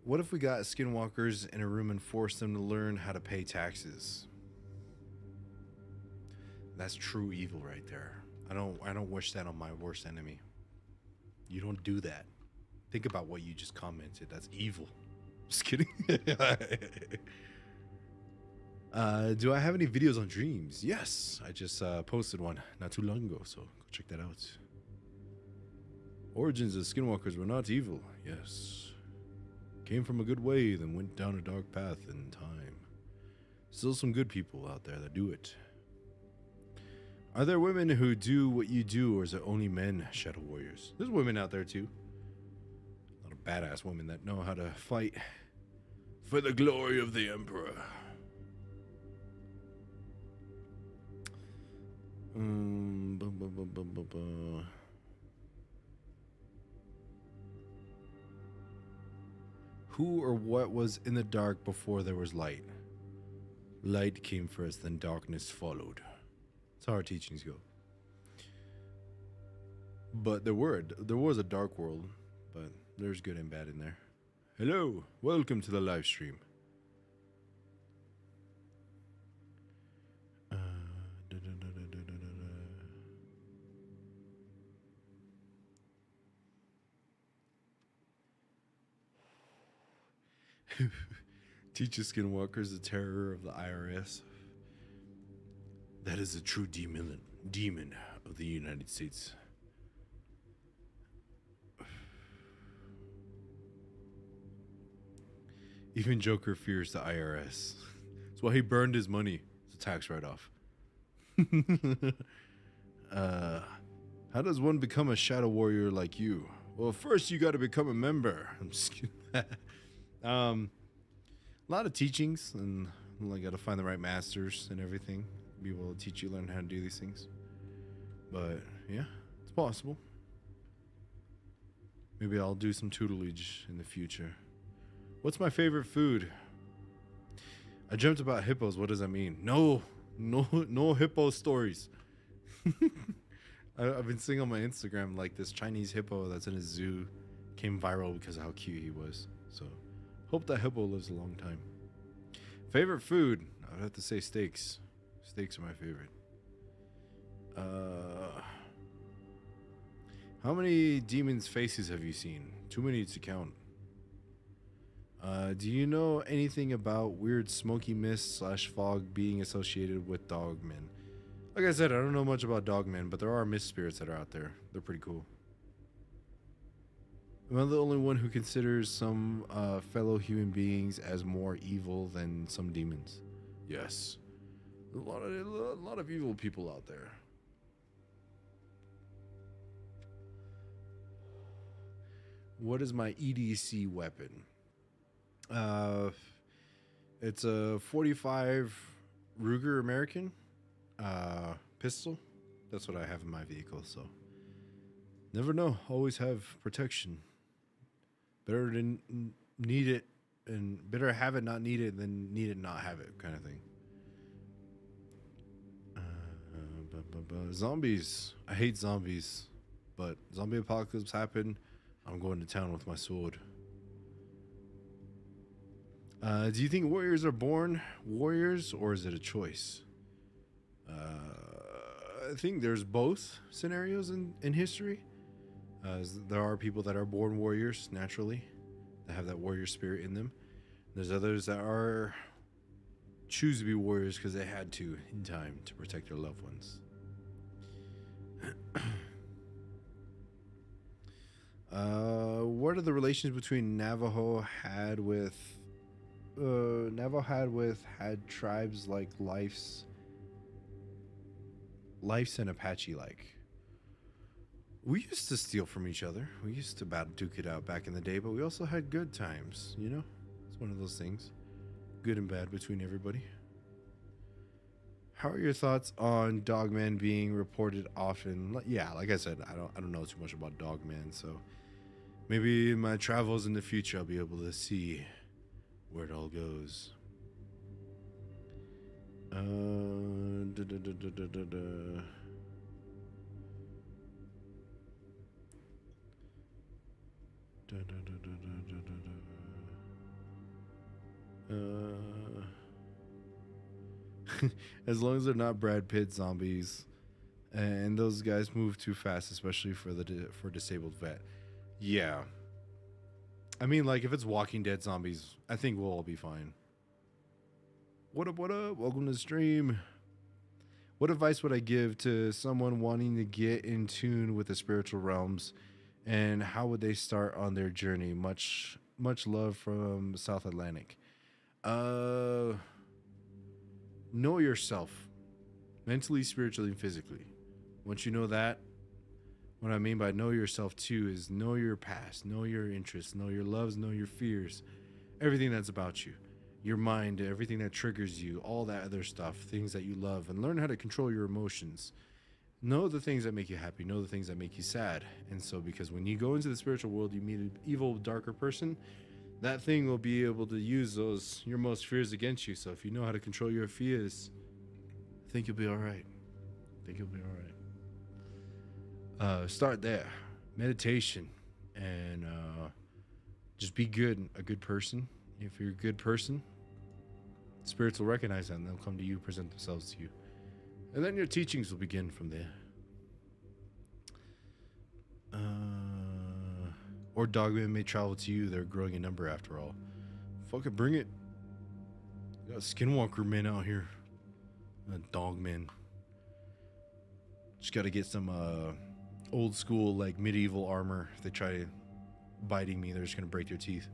What if we got skinwalkers in a room and forced them to learn how to pay taxes? That's true evil right there. I don't wish that on my worst enemy. You don't do that. Think about what you just commented. That's evil. Just kidding. Do I have any videos on dreams? Yes. I just posted one not too long ago, so go check that out. Origins of skinwalkers were not evil. Yes. Came from a good way, then went down a dark path in time. Still some good people out there that do it. Are there women who do what you do, or is it only men, Shadow Warriors? There's women out there too. A lot of badass women that know how to fight for the glory of the Emperor. Who or what was in the dark before there was light? Light came first, then darkness followed. That's how our teachings go. But there was a dark world, but there's good and bad in there. Hello, welcome to the live stream. Teaches skinwalkers the terror of the IRS. That is a true demon of the United States. Even Joker fears the IRS. That's why he burned his money. It's a tax write-off. How does one become a shadow warrior like you? Well, first you got to become a member. I'm just kidding. A lot of teachings, and I got to find the right masters and everything. Be able to teach you, learn how to do these things. But yeah, it's possible. Maybe I'll do some tutelage in the future. What's my favorite food? I dreamt about hippos. What does that mean? No, no hippo stories. I've been seeing on my Instagram like this Chinese hippo that's in a zoo came viral because of how cute he was. So hope that hippo lives a long time. Favorite food? I would have to say steaks. Steaks are my favorite. How many demons' faces have you seen? Too many to count. Do you know anything about weird smoky mist / fog being associated with dogmen? Like I said, I don't know much about dogmen, but there are mist spirits that are out there. They're pretty cool. Am I the only one who considers some fellow human beings as more evil than some demons? Yes. A lot of evil people out there. What is my EDC weapon? It's a 45 Ruger American pistol. That's what I have in my vehicle, so never know. Always have protection. Better than need it, and better have it not need it than need it not have it, kind of thing. Zombies. I hate zombies, but zombie apocalypse happened. I'm going to town with my sword. Do you think warriors are born warriors, or is it a choice? I think there's both scenarios in history. There are people that are born warriors naturally, that have that warrior spirit in them. There's others that are choose to be warriors because they had to in time to protect their loved ones. What are the relations between Navajo had tribes like Life's and Apache like? We used to steal from each other. We used to duke it out back in the day, but we also had good times, you know? It's one of those things. Good and bad between everybody. How are your thoughts on dogmen being reported often? Yeah, like I said, I don't know too much about dogmen, so maybe in my travels in the future I'll be able to see where it all goes. As long as they're not Brad Pitt zombies, and those guys move too fast, especially for disabled vet. Yeah, I mean, like if it's Walking Dead zombies, I think we'll all be fine. What up? What up? Welcome to the stream. What advice would I give to someone wanting to get in tune with the spiritual realms, and how would they start on their journey? Much love from South Atlantic. Know yourself, mentally, spiritually, and physically. Once you know that, what I mean by know yourself too is know your past, know your interests, know your loves, know your fears, everything that's about you, your mind, everything that triggers you, all that other stuff, things that you love, and learn how to control your emotions. Know the things that make you happy, know the things that make you sad. And so, because when you go into the spiritual world, you meet an evil, darker person, that thing will be able to use your most fears against you. So if you know how to control your fears, I think you'll be all right. Start there. Meditation. And just be good, a good person. If you're a good person, spirits will recognize that and they'll come to you, present themselves to you. And then your teachings will begin from there. Or dogmen may travel to you. They're growing in number after all. Fuck it, bring it. We got skinwalker men out here. Dogmen. Just got to get some old school, like medieval armor. If they try biting me, they're just going to break their teeth.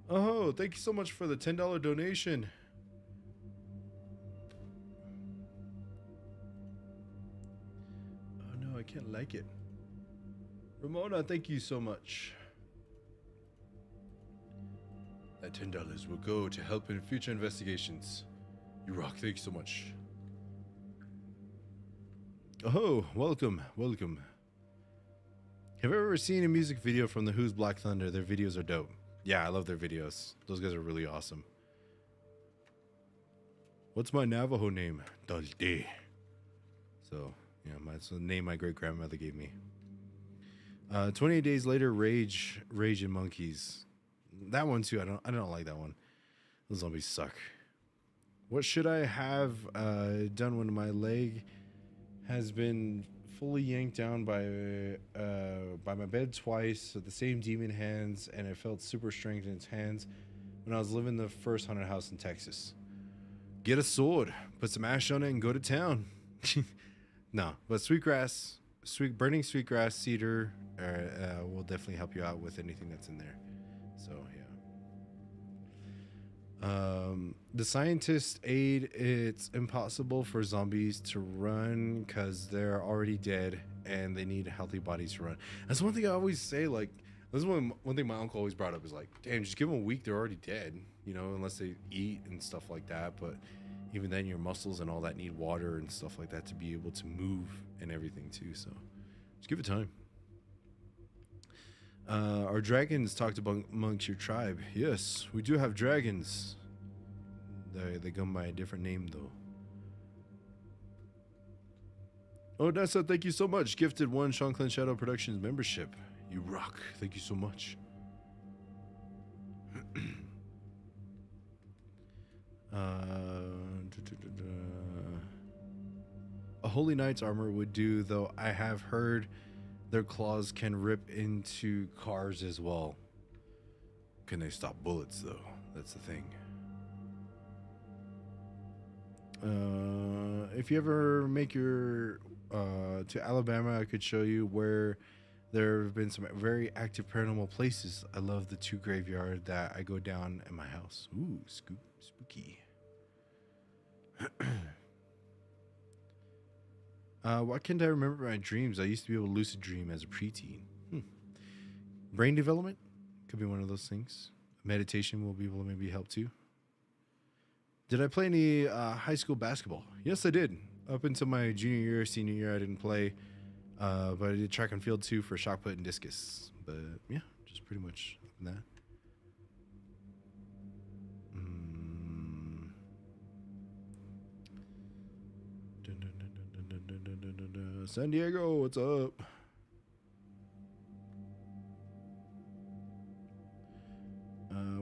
Oh, thank you so much for the $10 donation. Oh no, I can't like it. Ramona, thank you so much. That $10 will go to help in future investigations. You rock, thank you so much. Oh, welcome. Have you ever seen a music video from the Who's Black Thunder? Their videos are dope. Yeah, I love their videos. Those guys are really awesome. What's my Navajo name? Dalde. So, yeah, that's the name my great grandmother gave me. 28 days later, Rage and Monkeys. That one too. I don't like that one. Those zombies suck. What should I have done when my leg has been fully yanked down by my bed twice with the same demon hands, and it felt super strength in its hands when I was living in the first haunted house in Texas? Get a sword, put some ash on it, and go to town. No, but burning sweetgrass, cedar will definitely help you out with anything that's in there. So yeah. The scientists aid. It's impossible for zombies to run because they're already dead and they need healthy bodies to run. That's one thing I always say. Like, this is one thing my uncle always brought up is like, damn, just give them a week, they're already dead. You know, unless they eat and stuff like that. But even then, your muscles and all that need water and stuff like that to be able to move and everything too. So just give it time. Are dragons talked about amongst your tribe? Yes, we do have dragons. They go by a different name though. Oh, Nessa, thank you so much. Gifted one Shanclen Shadow Productions membership. You rock. Thank you so much. A Holy Knight's armor would do, though I have heard their claws can rip into cars as well. Can they stop bullets, though? That's the thing. If you ever make your to Alabama, I could show you where there have been some very active paranormal places. I love the 2 graveyard that I go down in my house. Ooh, spooky. Why can't I remember my dreams? I used to be able to lucid dream as a preteen. Brain development could be one of those things. Meditation will be able to maybe help too. Did I play any high school basketball? Yes, I did. Up until my junior year, senior year, I didn't play. But I did track and field too for shot put and discus. But yeah, just pretty much that. San Diego, what's up?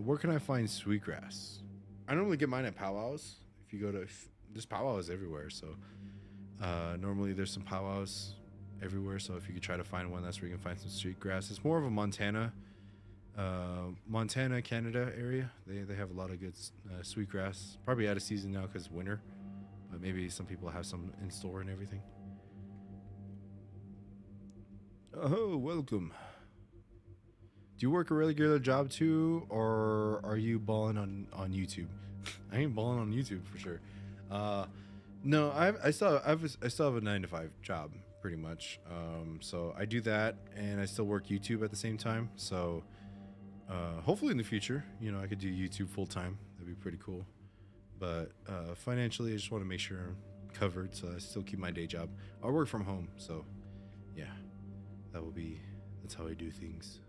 Where can I find sweetgrass? I normally get mine at powwows. If you go to, there's powwows everywhere. So normally there's some powwows everywhere. So if you could try to find one, that's where you can find some sweetgrass. It's more of a Montana, Canada area. They have a lot of good sweetgrass. Probably out of season now because it's winter. But maybe some people have some in store and everything. Oh, welcome. Do you work a regular job too, or are you balling on YouTube? I ain't balling on YouTube for sure. No, I still have a 9-to-5 job pretty much. So I do that, and I still work YouTube at the same time. So hopefully in the future, I could do YouTube full time. That'd be pretty cool. But financially, I just want to make sure I'm covered, so I still keep my day job. I work from home, so yeah, that's how I do things.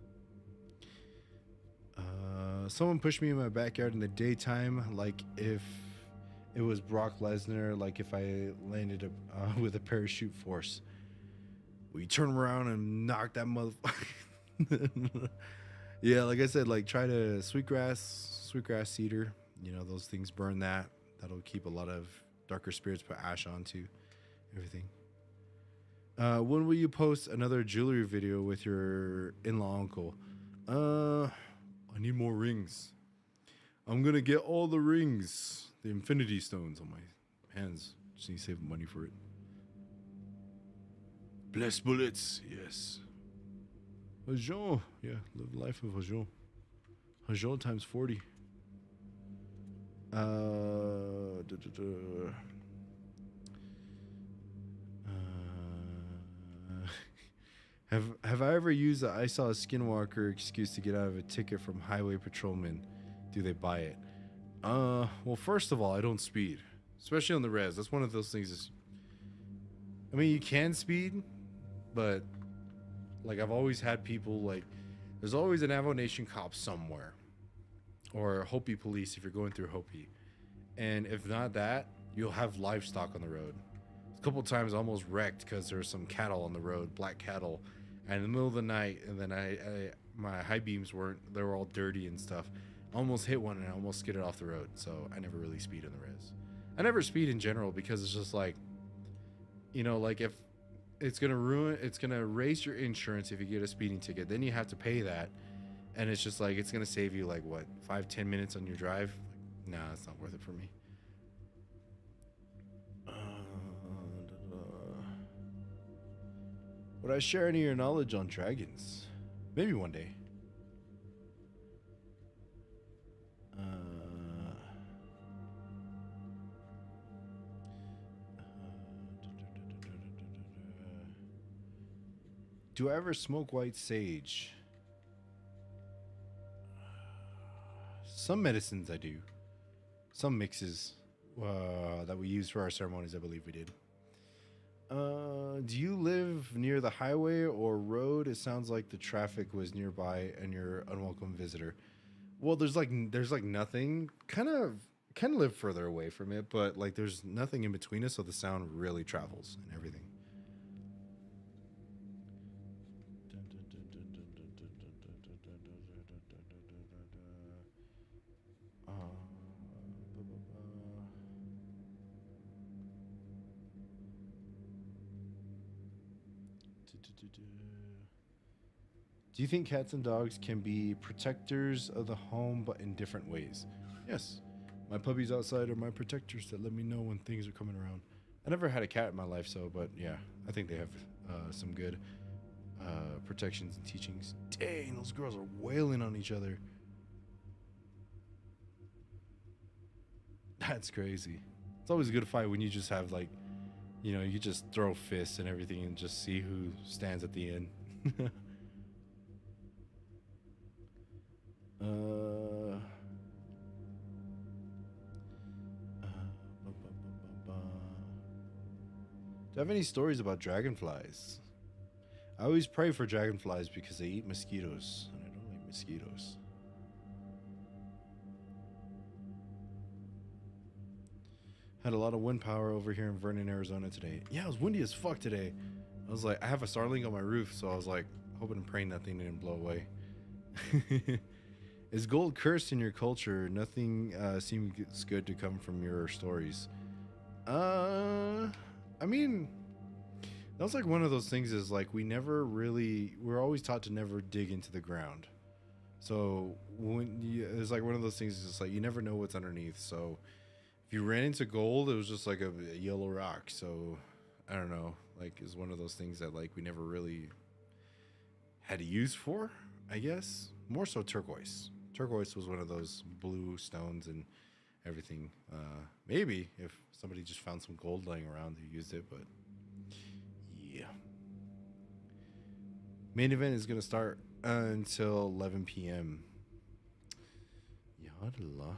Someone pushed me in my backyard in the daytime, like if it was Brock Lesnar, like if I landed with a parachute force. We turn around and knock that motherfucker. Yeah, like I said, like try to sweetgrass, cedar. Those things burn that. That'll keep a lot of darker spirits, put ash onto everything. When will you post another jewelry video with your in-law uncle? I need more rings. I'm gonna get all the rings, the infinity stones on my hands. Just need to save money for it. Blessed bullets, yes. Hajon, yeah, live the life of Hajon. Hajon times 40. Have I ever used the I saw a skinwalker excuse to get out of a ticket from highway patrolmen? Do they buy it? Well, first of all, I don't speed, especially on the res. That's one of those things. You can speed, but like I've always had people like, there's always an Avo Nation cop somewhere, or Hopi police if you're going through Hopi, And if not that, you'll have livestock on the road. A couple times I almost wrecked because there was some cattle on the road, black cattle, and in the middle of the night, and then my high beams they were all dirty and stuff. I almost hit one and I almost skidded off the road, so I never really speed in the res. I never speed in general because it's just like, like if it's gonna raise your insurance if you get a speeding ticket, then you have to pay that, and it's just like it's gonna save you like what 5-10 minutes on your drive. Like, nah, it's not worth it for me. Would I share any of your knowledge on dragons? Maybe one day. Do I ever smoke white sage? Some medicines I do. Some mixes that we use for our ceremonies, I believe we did. Do you live near the highway or road? It sounds like the traffic was nearby and you're an unwelcome visitor. Well, there's like nothing. Kind of live further away from it, but like there's nothing in between us, so the sound really travels and everything. Do you think cats and dogs can be protectors of the home, but in different ways? Yes. My puppies outside are my protectors that let me know when things are coming around. I never had a cat in my life, but yeah, I think they have some good protections and teachings. Dang, those girls are wailing on each other. That's crazy. It's always a good fight when you just have like, you just throw fists and everything and just see who stands at the end. Do you have any stories about dragonflies? I always pray for dragonflies because they eat mosquitoes, and I don't like mosquitoes. Had a lot of wind power over here in Vernon, Arizona today. Yeah, it was windy as fuck today. I was like, I have a Starlink on my roof, so I was like, hoping and praying that thing didn't blow away. Is gold cursed in your culture? Nothing seems good to come from your stories. I mean, that was like one of those things is like we're always taught to never dig into the ground. So it's like one of those things is just like you never know what's underneath. So if you ran into gold, it was just like a yellow rock. So I don't know, like it's one of those things that like we never really had a use for, I guess. More so turquoise. Turquoise was one of those blue stones and everything. Maybe if somebody just found some gold laying around, they used it, but yeah. Main event is going to start until 11 p.m. Yadala.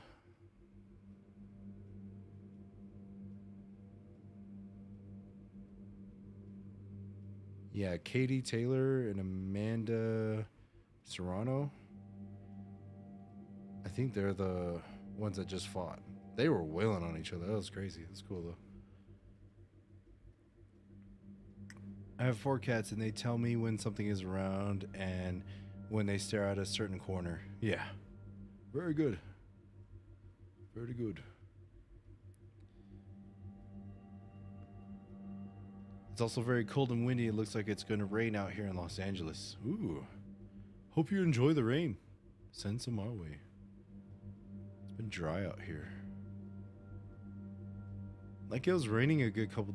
Yeah, Katie Taylor and Amanda Serrano. I think they're the ones that just fought. They were wailing on each other. That was crazy. That's cool, though. I have 4 cats, and they tell me when something is around and when they stare at a certain corner. Yeah. Very good. Very good. It's also very cold and windy. It looks like it's going to rain out here in Los Angeles. Ooh. Hope you enjoy the rain. Send some our way. It's been dry out here. Like it was raining a good couple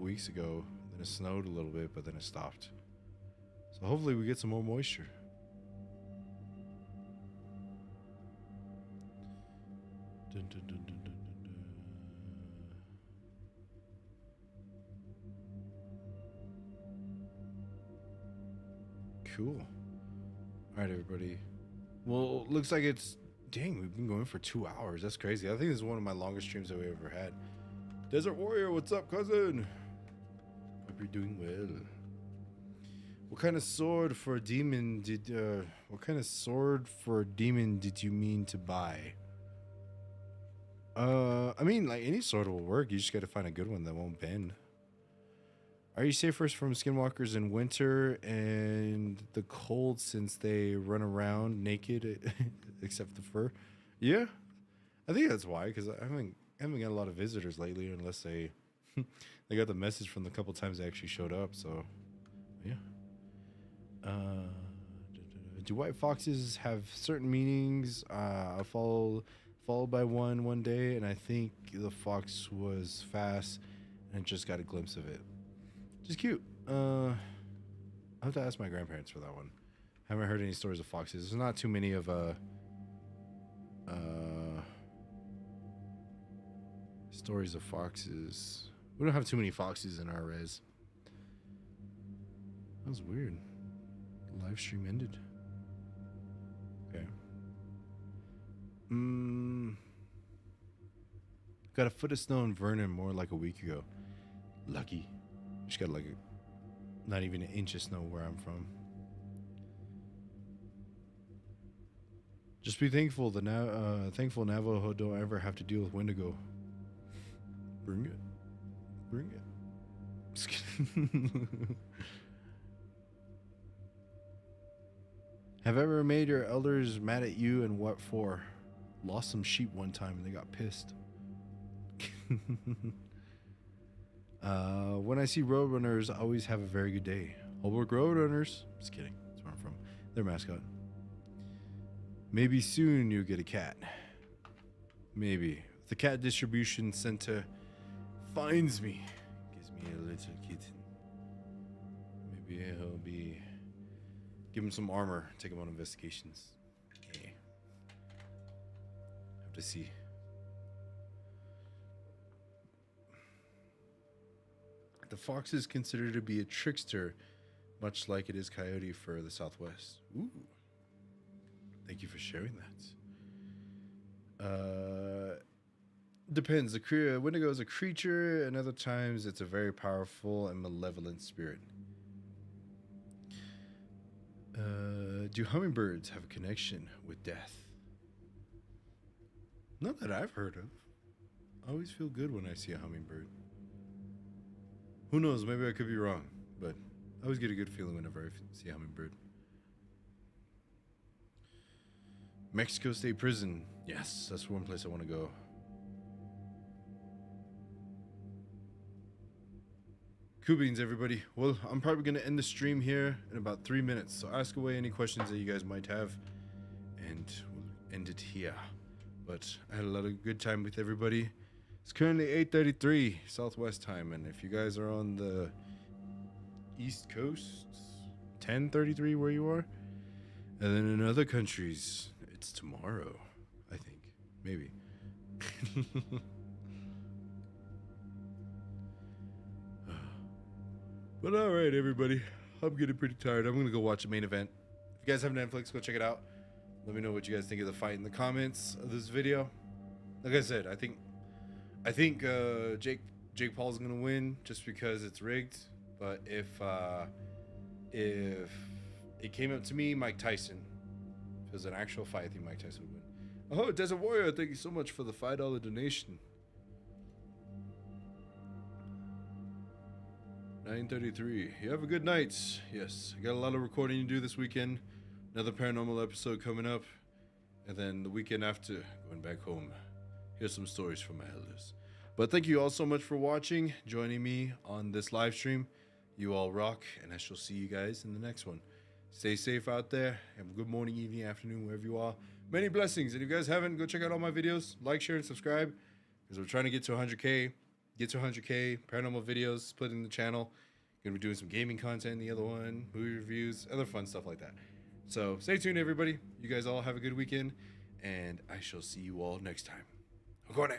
weeks ago. Then it snowed a little bit, but then it stopped. So hopefully we get some more moisture. Dun, dun, dun, dun, dun, dun, dun. Cool. All right, everybody. Well, looks like it's... Dang, we've been going for 2 hours. That's crazy. I think this is one of my longest streams that we ever had. Desert Warrior, what's up, cousin? Hope you're doing well. What kind of sword for a demon did you mean to buy? I mean, like any sword will work. You just got to find a good one that won't bend. Are you safer from skinwalkers in winter and the cold since they run around naked except the fur? Yeah, I think that's why. Because I haven't got a lot of visitors lately, unless they they got the message from the couple times they actually showed up. So, yeah. Do white foxes have certain meanings? I followed by one day, and I think the fox was fast, and just got a glimpse of it. Just cute. I have to ask my grandparents for that one. Haven't heard any stories of foxes. There's not too many of stories of foxes. We don't have too many foxes in our res. That was weird. The live stream ended. Okay. Got a foot of snow in Vernon more like a week ago. Lucky. Just got like not even an inch of snow where I'm from. Just be thankful thankful Navajo don't ever have to deal with Wendigo. Bring it. Bring it. Just kidding. Have ever made your elders mad at you, and what for? Lost some sheep one time and they got pissed. When I see Roadrunners, I always have a very good day. Holbrook Roadrunners. Just kidding. That's where I'm from. Their mascot. Maybe soon you'll get a cat. Maybe. If the cat distribution center finds me, gives me a little kitten. Maybe he'll be... Give him some armor. Take him on investigations. Yeah. Have to see. The fox is considered to be a trickster, much like it is coyote for the Southwest. Ooh. Thank you for sharing that. Depends. The Wendigo is a creature, and other times it's a very powerful and malevolent spirit. Do hummingbirds have a connection with death? Not that I've heard of. I always feel good when I see a hummingbird. Who knows? Maybe I could be wrong, but I always get a good feeling whenever I see a hummingbird. Mexico State Prison. Yes, that's one place I want to go. Cool beans, everybody. Well, I'm probably going to end the stream here in about 3 minutes. So ask away any questions that you guys might have, and we'll end it here. But I had a lot of good time with everybody. It's currently 8:33 Southwest time, and if you guys are on the East Coast, 10:33 where you are, and then in other countries, it's tomorrow, I think. Maybe. But all right, everybody. I'm getting pretty tired. I'm going to go watch the main event. If you guys have Netflix, go check it out. Let me know what you guys think of the fight in the comments of this video. Like I said, I think Jake Paul's going to win just because it's rigged. But if it came up to me, Mike Tyson. If it was an actual fight, I think Mike Tyson would win. Oh, Desert Warrior, thank you so much for the $5 donation. 9:33. You have a good night. Yes, I got a lot of recording to do this weekend. Another paranormal episode coming up, and then the weekend after, going back home. Here's some stories from my elders. But thank you all so much for watching, joining me on this live stream. You all rock, and I shall see you guys in the next one. Stay safe out there. Have a good morning, evening, afternoon, wherever you are. Many blessings. And if you guys haven't, go check out all my videos. Like, share, and subscribe, because we're trying to get to 100K. Get to 100K, paranormal videos, splitting the channel. Gonna be doing some gaming content in the other one, movie reviews, other fun stuff like that. So stay tuned, everybody. You guys all have a good weekend, and I shall see you all next time. I'm going